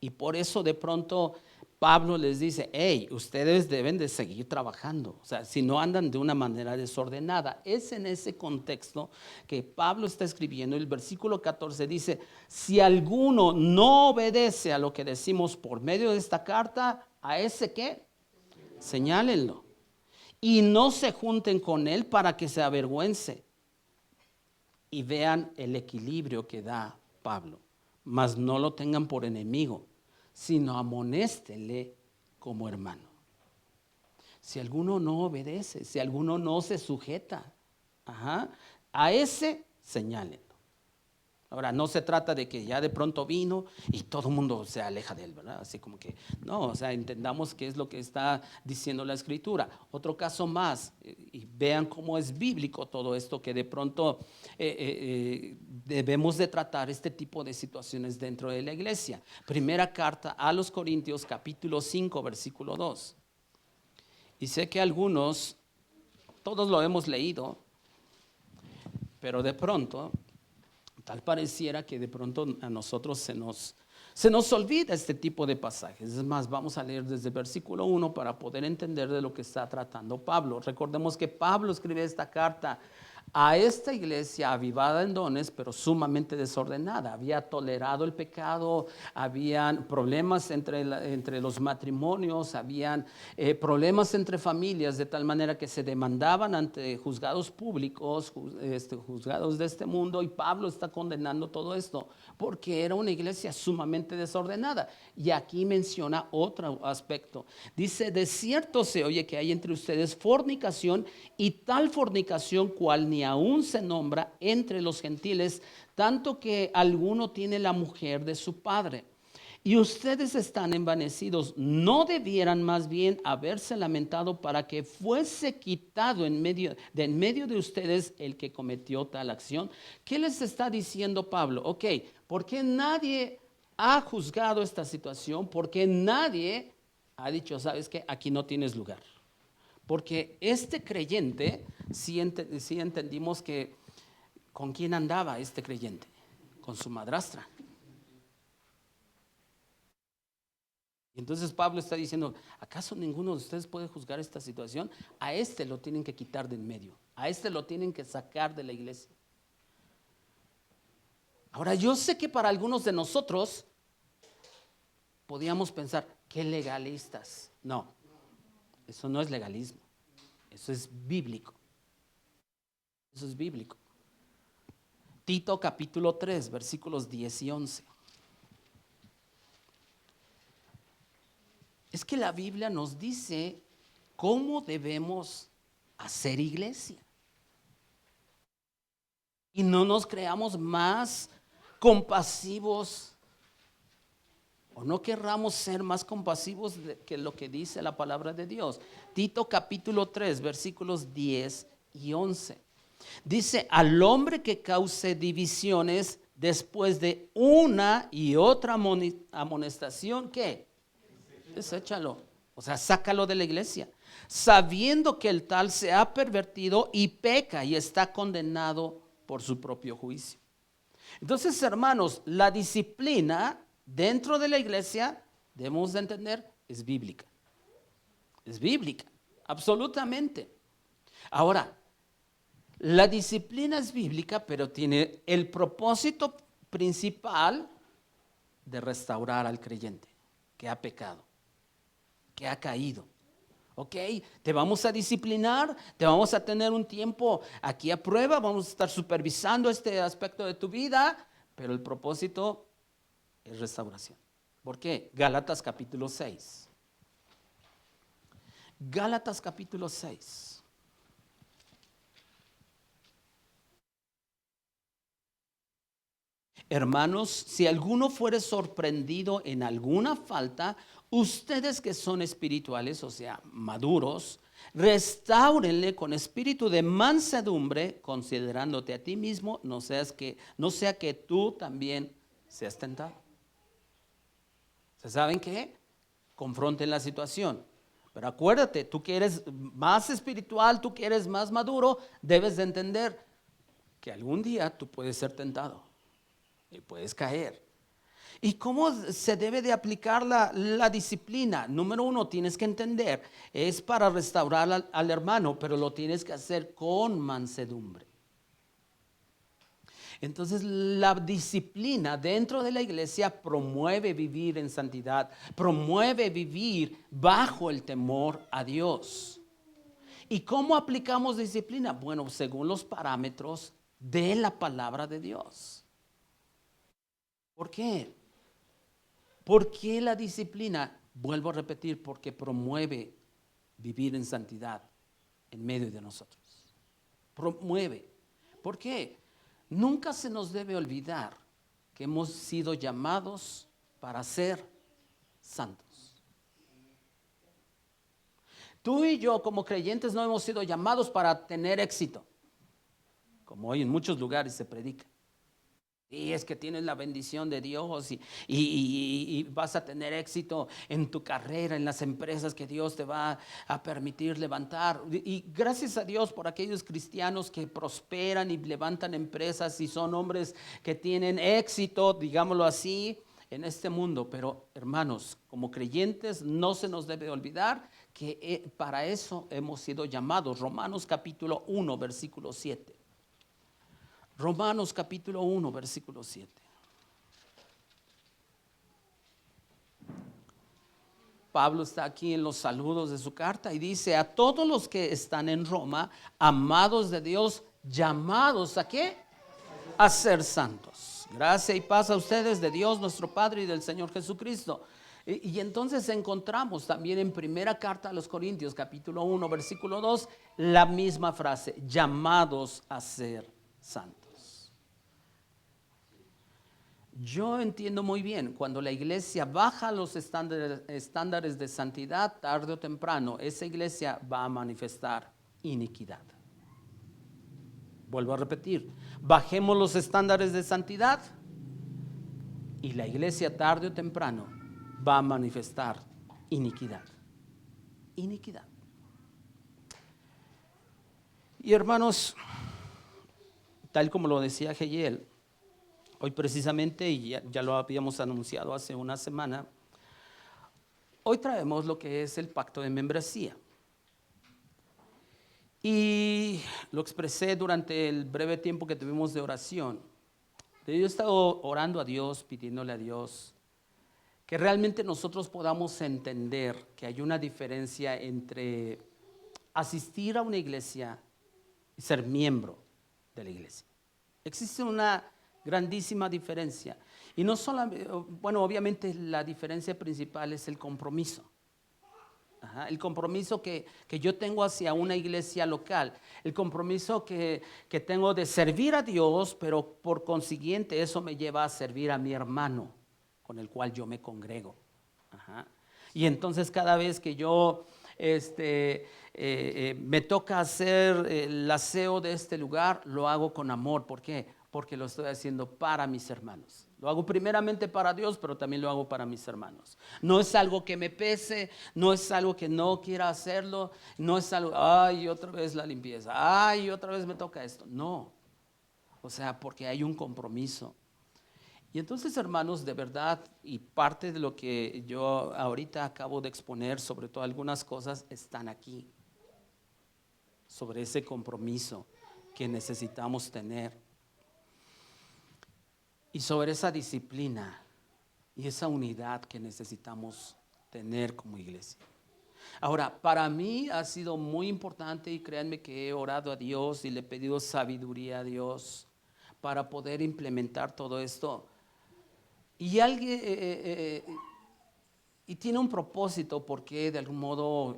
S3: Y por eso de pronto Pablo les dice, hey, ustedes deben de seguir trabajando. O sea, si no andan de una manera desordenada. Es en ese contexto que Pablo está escribiendo. El versículo 14 dice, si alguno no obedece a lo que decimos por medio de esta carta, ¿a ese qué? Señálenlo. Y no se junten con él para que se avergüence. Y vean el equilibrio que da Pablo. Mas no lo tengan por enemigo, sino amonéstenle como hermano. Si alguno no obedece, si alguno no se sujeta, a ese señálenlo. Ahora, no se trata de que ya de pronto vino y todo el mundo se aleja de él, ¿verdad? Así como que, no, o sea, entendamos qué es lo que está diciendo la Escritura. Otro caso más, y vean cómo es bíblico todo esto, que de pronto debemos de tratar este tipo de situaciones dentro de la iglesia. Primera carta a los Corintios, capítulo 5, versículo 2. Y sé que algunos, todos lo hemos leído, pero de pronto tal pareciera que de pronto a nosotros se nos olvida este tipo de pasajes. Es más, vamos a leer desde el versículo 1 para poder entender de lo que está tratando Pablo. Recordemos que Pablo escribe esta carta a esta iglesia avivada en dones, pero sumamente desordenada. Había tolerado el pecado, habían problemas entre los matrimonios, habían problemas entre familias, de tal manera que se demandaban ante juzgados públicos, juzgados de este mundo, y Pablo está condenando todo esto, porque era una iglesia sumamente desordenada. Y aquí menciona otro aspecto. Dice, de cierto se oye que hay entre ustedes fornicación, y tal fornicación cual ni aún se nombra entre los gentiles, tanto que alguno tiene la mujer de su padre. y ustedes están envanecidos. ¿No debieran más bien haberse lamentado para que fuese quitado en medio de ustedes el que cometió tal acción? ¿Qué les está diciendo Pablo? Ok, ¿por qué nadie ha juzgado esta situación? Porque nadie ha dicho, ¿sabes qué? Aquí no tienes lugar. Porque este creyente, sí entendimos que, ¿con quién andaba este creyente? Con su madrastra. Y entonces Pablo está diciendo, ¿acaso ninguno de ustedes puede juzgar esta situación? A este lo tienen que quitar de en medio, a este lo tienen que sacar de la iglesia. Ahora, yo sé que para algunos de nosotros podíamos pensar, qué legalistas. No, eso no es legalismo, eso es bíblico. Eso es bíblico. Tito capítulo 3, versículos 10 y 11. Es que la Biblia nos dice cómo debemos hacer iglesia. Y no nos creamos más compasivos, o no querramos ser más compasivos que lo que dice la palabra de Dios. Tito capítulo 3, versículos 10 y 11. Dice, al hombre que cause divisiones después de una y otra amonestación, ¿qué? Deséchalo, o sea, sácalo de la iglesia, sabiendo que el tal se ha pervertido y peca y está condenado por su propio juicio. Entonces, hermanos, la disciplina dentro de la iglesia, debemos de entender, es bíblica. Es bíblica, absolutamente. Ahora, la disciplina es bíblica, pero tiene el propósito principal de restaurar al creyente que ha pecado, que ha caído. Ok, te vamos a disciplinar, te vamos a tener un tiempo aquí a prueba, vamos a estar supervisando este aspecto de tu vida, pero el propósito es restauración. ¿Por qué? Gálatas capítulo 6. Gálatas capítulo 6. Hermanos, si alguno fuere sorprendido en alguna falta, ustedes que son espirituales, o sea, maduros, restáurenle con espíritu de mansedumbre, considerándote a ti mismo, no sea que tú también seas tentado. ¿Saben qué? Confronten la situación. Pero acuérdate, tú que eres más espiritual, tú que eres más maduro, debes de entender que algún día tú puedes ser tentado. Y puedes caer. ¿Y cómo se debe de aplicar la disciplina? Número uno, tienes que entender, es para restaurar al hermano, pero lo tienes que hacer con mansedumbre. Entonces, la disciplina dentro de la iglesia promueve vivir en santidad, promueve vivir bajo el temor a Dios. ¿Y cómo aplicamos disciplina? Bueno, según los parámetros de la palabra de Dios. ¿Por qué? ¿Por qué la disciplina? Vuelvo a repetir, porque promueve vivir en santidad en medio de nosotros. Promueve. ¿Por qué? Nunca se nos debe olvidar que hemos sido llamados para ser santos. Tú y yo como creyentes no hemos sido llamados para tener éxito, como hoy en muchos lugares se predica. Y es que tienes la bendición de Dios y vas a tener éxito en tu carrera, en las empresas que Dios te va a permitir levantar. Y gracias a Dios por aquellos cristianos que prosperan y levantan empresas y son hombres que tienen éxito, digámoslo así, en este mundo. Pero hermanos, como creyentes no se nos debe olvidar que para eso hemos sido llamados. Romanos capítulo 1, versículo 7. Romanos capítulo 1, versículo 7. Pablo está aquí en los saludos de su carta y dice, a todos los que están en Roma, amados de Dios, llamados ¿a qué? A ser santos. Gracia y paz a ustedes de Dios nuestro Padre y del Señor Jesucristo. Y entonces encontramos también en primera carta a los Corintios, capítulo 1, versículo 2, la misma frase, llamados a ser santos. Yo entiendo muy bien, cuando la iglesia baja los estándares de santidad, tarde o temprano, esa iglesia va a manifestar iniquidad. Vuelvo a repetir, bajemos los estándares de santidad y la iglesia tarde o temprano va a manifestar iniquidad. Iniquidad. Y hermanos, tal como lo decía Jehiel, hoy precisamente, y ya lo habíamos anunciado hace una semana, hoy traemos lo que es el pacto de membresía. Y lo expresé durante el breve tiempo que tuvimos de oración. Yo he estado orando a Dios, pidiéndole a Dios que realmente nosotros podamos entender que hay una diferencia entre asistir a una iglesia y ser miembro de la iglesia. Existe una grandísima diferencia. Y no solamente, bueno, obviamente la diferencia principal es el compromiso. El compromiso que yo tengo hacia una iglesia local, el compromiso que tengo de servir a Dios, pero por consiguiente eso me lleva a servir a mi hermano con el cual yo me congrego. Y entonces cada vez que yo me toca hacer el aseo de este lugar, lo hago con amor. ¿Por qué? Porque lo estoy haciendo para mis hermanos. Lo hago primeramente para Dios, pero también lo hago para mis hermanos. No es algo que me pese, no es algo que no quiera hacerlo, no es algo, ay, otra vez la limpieza, ay, otra vez me toca esto. No, o sea, porque hay un compromiso. Y entonces, hermanos, de verdad, y parte de lo que yo ahorita acabo de exponer, sobre todo algunas cosas, están aquí, sobre ese compromiso que necesitamos tener. Y sobre esa disciplina y esa unidad que necesitamos tener como iglesia. Ahora, para mí ha sido muy importante y créanme que he orado a Dios y le he pedido sabiduría a Dios para poder implementar todo esto. Y alguien y tiene un propósito porque de algún modo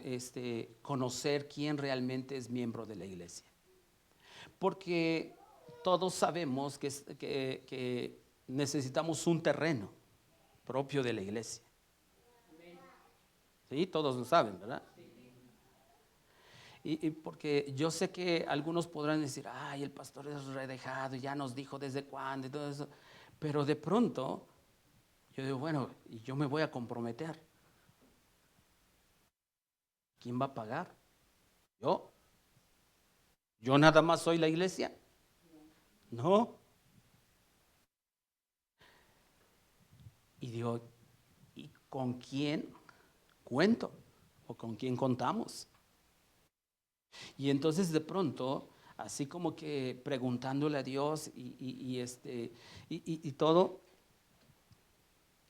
S3: conocer quién realmente es miembro de la iglesia. Porque todos sabemos que necesitamos un terreno propio de la iglesia. Sí, todos lo saben, ¿verdad? Y porque yo sé que algunos podrán decir, ay, el pastor es redejado, ya nos dijo desde cuándo y todo eso. Pero de pronto, yo digo, bueno, y yo me voy a comprometer. ¿Quién va a pagar? ¿Yo? ¿Yo nada más soy la iglesia? No. Y digo, ¿y con quién cuento? ¿O con quién contamos? Y entonces de pronto, así como que preguntándole a Dios y todo,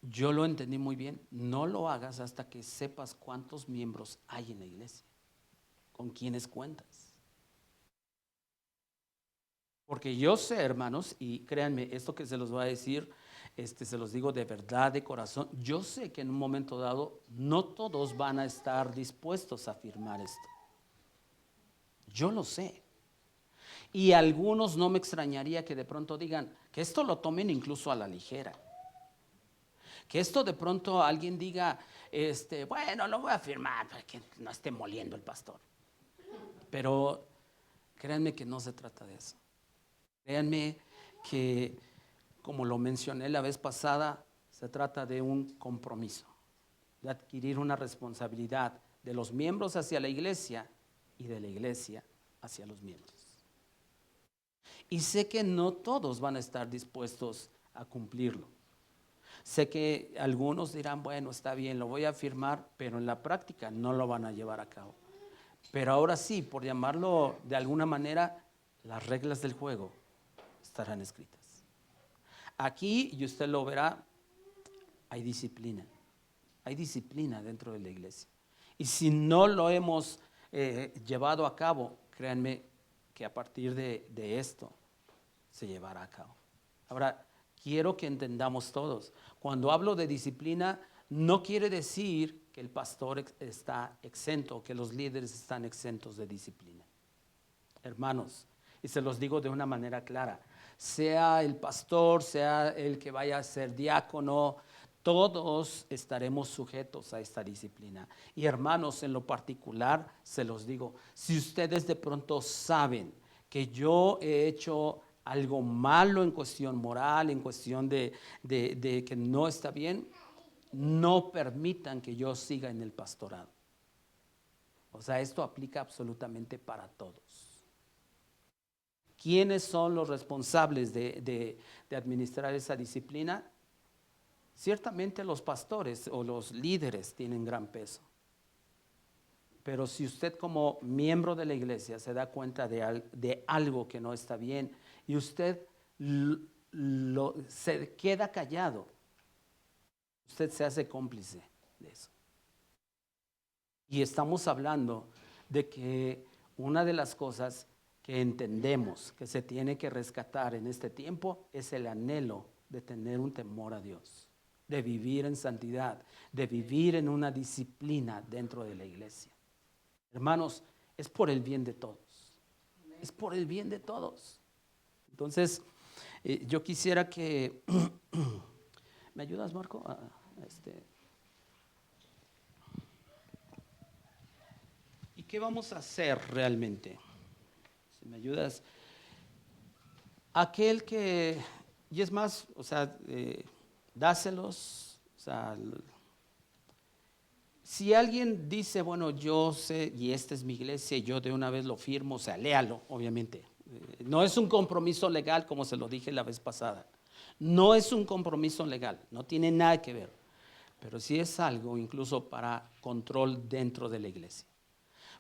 S3: yo lo entendí muy bien. No lo hagas hasta que sepas cuántos miembros hay en la iglesia, con quiénes cuentas. Porque yo sé, hermanos, y créanme, esto que se los voy a decir, se los digo de verdad, de corazón, yo sé que en un momento dado no todos van a estar dispuestos a firmar esto. Yo lo sé. Y algunos no me extrañaría que de pronto digan que esto lo tomen incluso a la ligera. Que esto de pronto alguien diga, bueno, lo voy a firmar para que no esté moliendo el pastor. Pero créanme que no se trata de eso. Créanme que, como lo mencioné la vez pasada, se trata de un compromiso, de adquirir una responsabilidad de los miembros hacia la iglesia y de la iglesia hacia los miembros. Y sé que no todos van a estar dispuestos a cumplirlo. Sé que algunos dirán, bueno, está bien, lo voy a firmar, pero en la práctica no lo van a llevar a cabo. Pero ahora sí, por llamarlo de alguna manera, las reglas del juego estarán escritas. Aquí, y usted lo verá, hay disciplina. Hay disciplina dentro de la iglesia. Y si no lo hemos llevado a cabo, créanme que a partir de esto se llevará a cabo. Ahora, quiero que entendamos todos. Cuando hablo de disciplina, no quiere decir que el pastor está exento, que los líderes están exentos de disciplina. Hermanos, y se los digo de una manera clara, sea el pastor, sea el que vaya a ser diácono, todos estaremos sujetos a esta disciplina. Y hermanos, en lo particular, se los digo, si ustedes de pronto saben que yo he hecho algo malo en cuestión moral, en cuestión de que no está bien, no permitan que yo siga en el pastorado. O sea, esto aplica absolutamente para todos. ¿Quiénes son los responsables de administrar esa disciplina? Ciertamente los pastores o los líderes tienen gran peso. Pero si usted como miembro de la iglesia se da cuenta de algo que no está bien y usted se queda callado, usted se hace cómplice de eso. Y estamos hablando de que una de las cosas que entendemos que se tiene que rescatar en este tiempo es el anhelo de tener un temor a Dios, de vivir en santidad, de vivir en una disciplina dentro de la iglesia. Hermanos, es por el bien de todos. Es por el bien de todos. Entonces, yo quisiera que... ¿Me ayudas, Marco? ¿Y qué vamos a hacer realmente? Si me ayudas. Aquel que... Y es más, o sea, dáselos, o sea... Si alguien dice, bueno, yo sé, y esta es mi iglesia, y yo de una vez lo firmo, o sea, léalo, obviamente. No es un compromiso legal, como se lo dije la vez pasada. No es un compromiso legal, no tiene nada que ver. Pero sí es algo incluso para control dentro de la iglesia.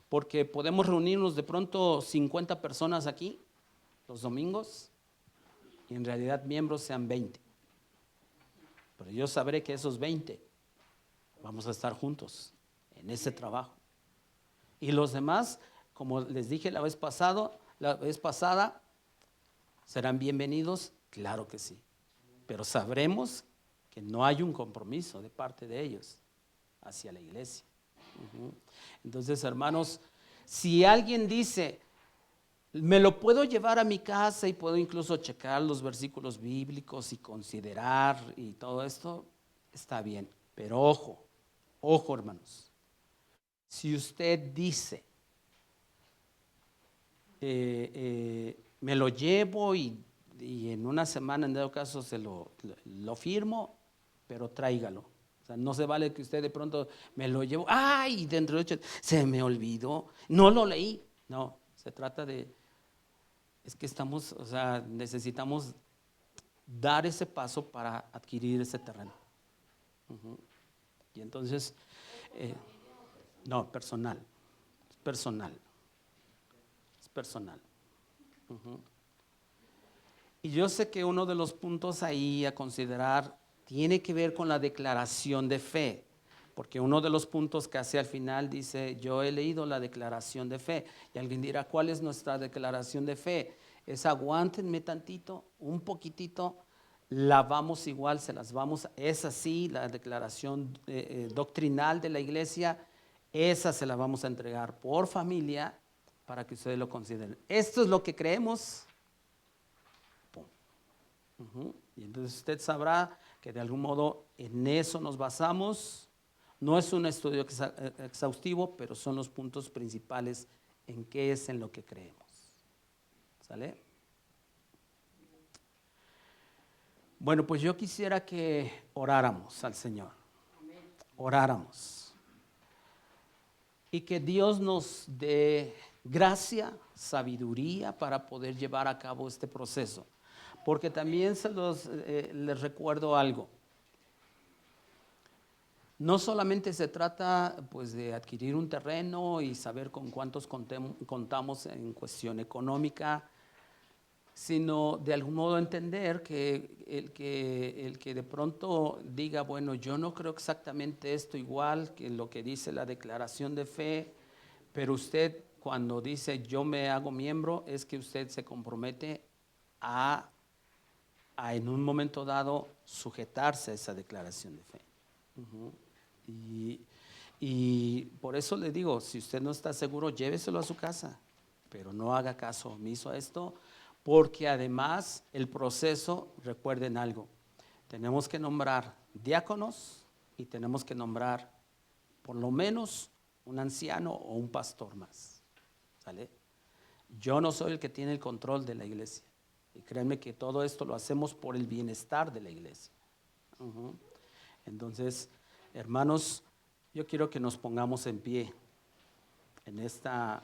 S3: Porque podemos reunirnos de pronto 50 personas aquí, los domingos, y en realidad miembros sean 20. Pero yo sabré que esos 20 vamos a estar juntos en ese trabajo. Y los demás, como les dije la vez pasada, ¿serán bienvenidos? Claro que sí. Pero sabremos que no hay un compromiso de parte de ellos hacia la iglesia. Entonces, hermanos, si alguien dice, me lo puedo llevar a mi casa y puedo incluso checar los versículos bíblicos y considerar y todo esto, está bien. Pero ojo, hermanos, si usted dice, me lo llevo y en una semana en dado caso se lo firmo, pero tráigalo. O sea, no se vale que usted de pronto me lo llevo, ¡ay! Dentro de 8 se me olvidó, no lo leí. No, se trata de, es que estamos, o sea, necesitamos dar ese paso para adquirir ese terreno. Y entonces, no, personal, es personal. Y yo sé que uno de los puntos ahí a considerar tiene que ver con la declaración de fe, porque uno de los puntos que hace al final dice, yo he leído la declaración de fe, y alguien dirá, ¿cuál es nuestra declaración de fe? Es aguántenme tantito, un poquitito, la vamos igual, se las vamos, es así, la declaración doctrinal de la iglesia, esa se la vamos a entregar por familia para que ustedes lo consideren. Esto es lo que creemos. Y entonces usted sabrá que de algún modo en eso nos basamos. No es un estudio exhaustivo, pero son los puntos principales en qué es en lo que creemos. ¿Sale? Bueno, pues yo quisiera que oráramos al Señor. Oráramos. Y que Dios nos dé gracia, sabiduría para poder llevar a cabo este proceso. Porque también les recuerdo algo. No solamente se trata pues, de adquirir un terreno y saber con cuántos contamos en cuestión económica, sino de algún modo entender que el que de pronto diga, bueno, yo no creo exactamente esto igual que lo que dice la declaración de fe, pero usted cuando dice yo me hago miembro, es que usted se compromete a en un momento dado sujetarse a esa declaración de fe. Y por eso le digo, si usted no está seguro, lléveselo a su casa, pero no haga caso omiso a esto, porque además el proceso, recuerden algo, tenemos que nombrar diáconos y tenemos que nombrar por lo menos un anciano o un pastor más. ¿Sale? Yo no soy el que tiene el control de la iglesia. Y créanme que todo esto lo hacemos por el bienestar de la iglesia. Entonces, hermanos, yo quiero que nos pongamos en pie en esta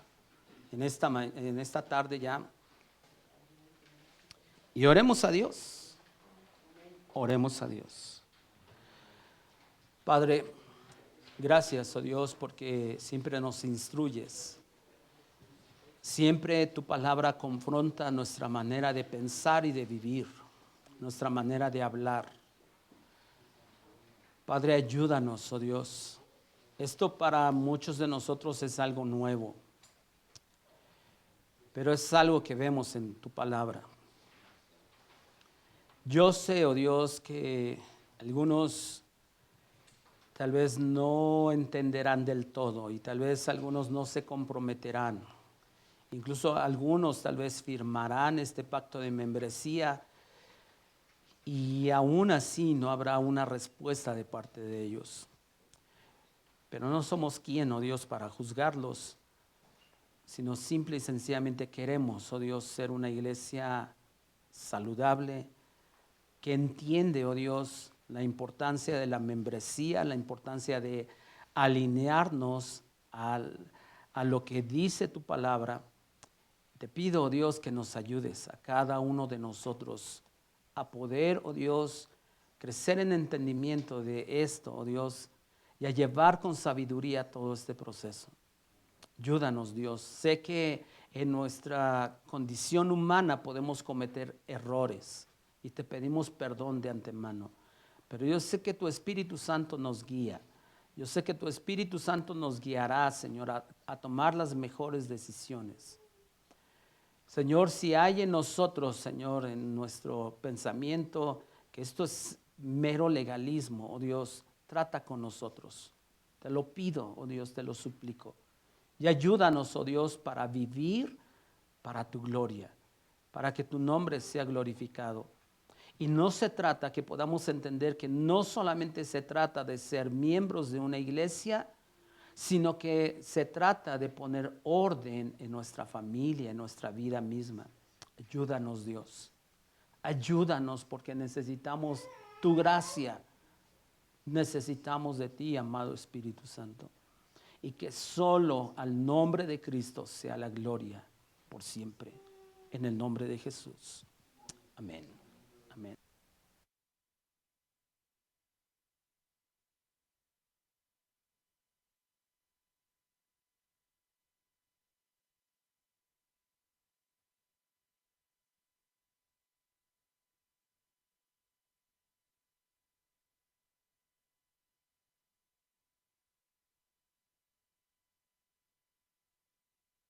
S3: tarde ya. Y oremos a Dios. Oremos a Dios. Padre, gracias, oh Dios, porque siempre nos instruyes. Siempre tu palabra confronta nuestra manera de pensar y de vivir, nuestra manera de hablar. Padre, ayúdanos, oh Dios. Esto para muchos de nosotros es algo nuevo, pero es algo que vemos en tu palabra. Yo sé, oh Dios, que algunos tal vez no entenderán del todo y tal vez algunos no se comprometerán. Incluso algunos tal vez firmarán este pacto de membresía y aún así no habrá una respuesta de parte de ellos. Pero no somos quien, oh Dios, para juzgarlos, sino simple y sencillamente queremos, oh Dios, ser una iglesia saludable, que entiende, oh Dios, la importancia de la membresía, la importancia de alinearnos a lo que dice tu palabra. Te pido, oh Dios, que nos ayudes a cada uno de nosotros a poder, oh Dios, crecer en entendimiento de esto, oh Dios, y a llevar con sabiduría todo este proceso. Ayúdanos, Dios. Sé que en nuestra condición humana podemos cometer errores y te pedimos perdón de antemano. Pero yo sé que tu Espíritu Santo nos guía. Yo sé que tu Espíritu Santo nos guiará, Señor, a tomar las mejores decisiones. Señor, si hay en nosotros, Señor, en nuestro pensamiento, que esto es mero legalismo, oh Dios, trata con nosotros. Te lo pido, oh Dios, te lo suplico. Y ayúdanos, oh Dios, para vivir para tu gloria, para que tu nombre sea glorificado. Y no se trata, que podamos entender que no solamente se trata de ser miembros de una iglesia, sino que se trata de poner orden en nuestra familia, en nuestra vida misma. Ayúdanos, Dios. Ayúdanos porque necesitamos tu gracia. Necesitamos de ti, amado Espíritu Santo. Y que solo al nombre de Cristo sea la gloria por siempre. En el nombre de Jesús. Amén.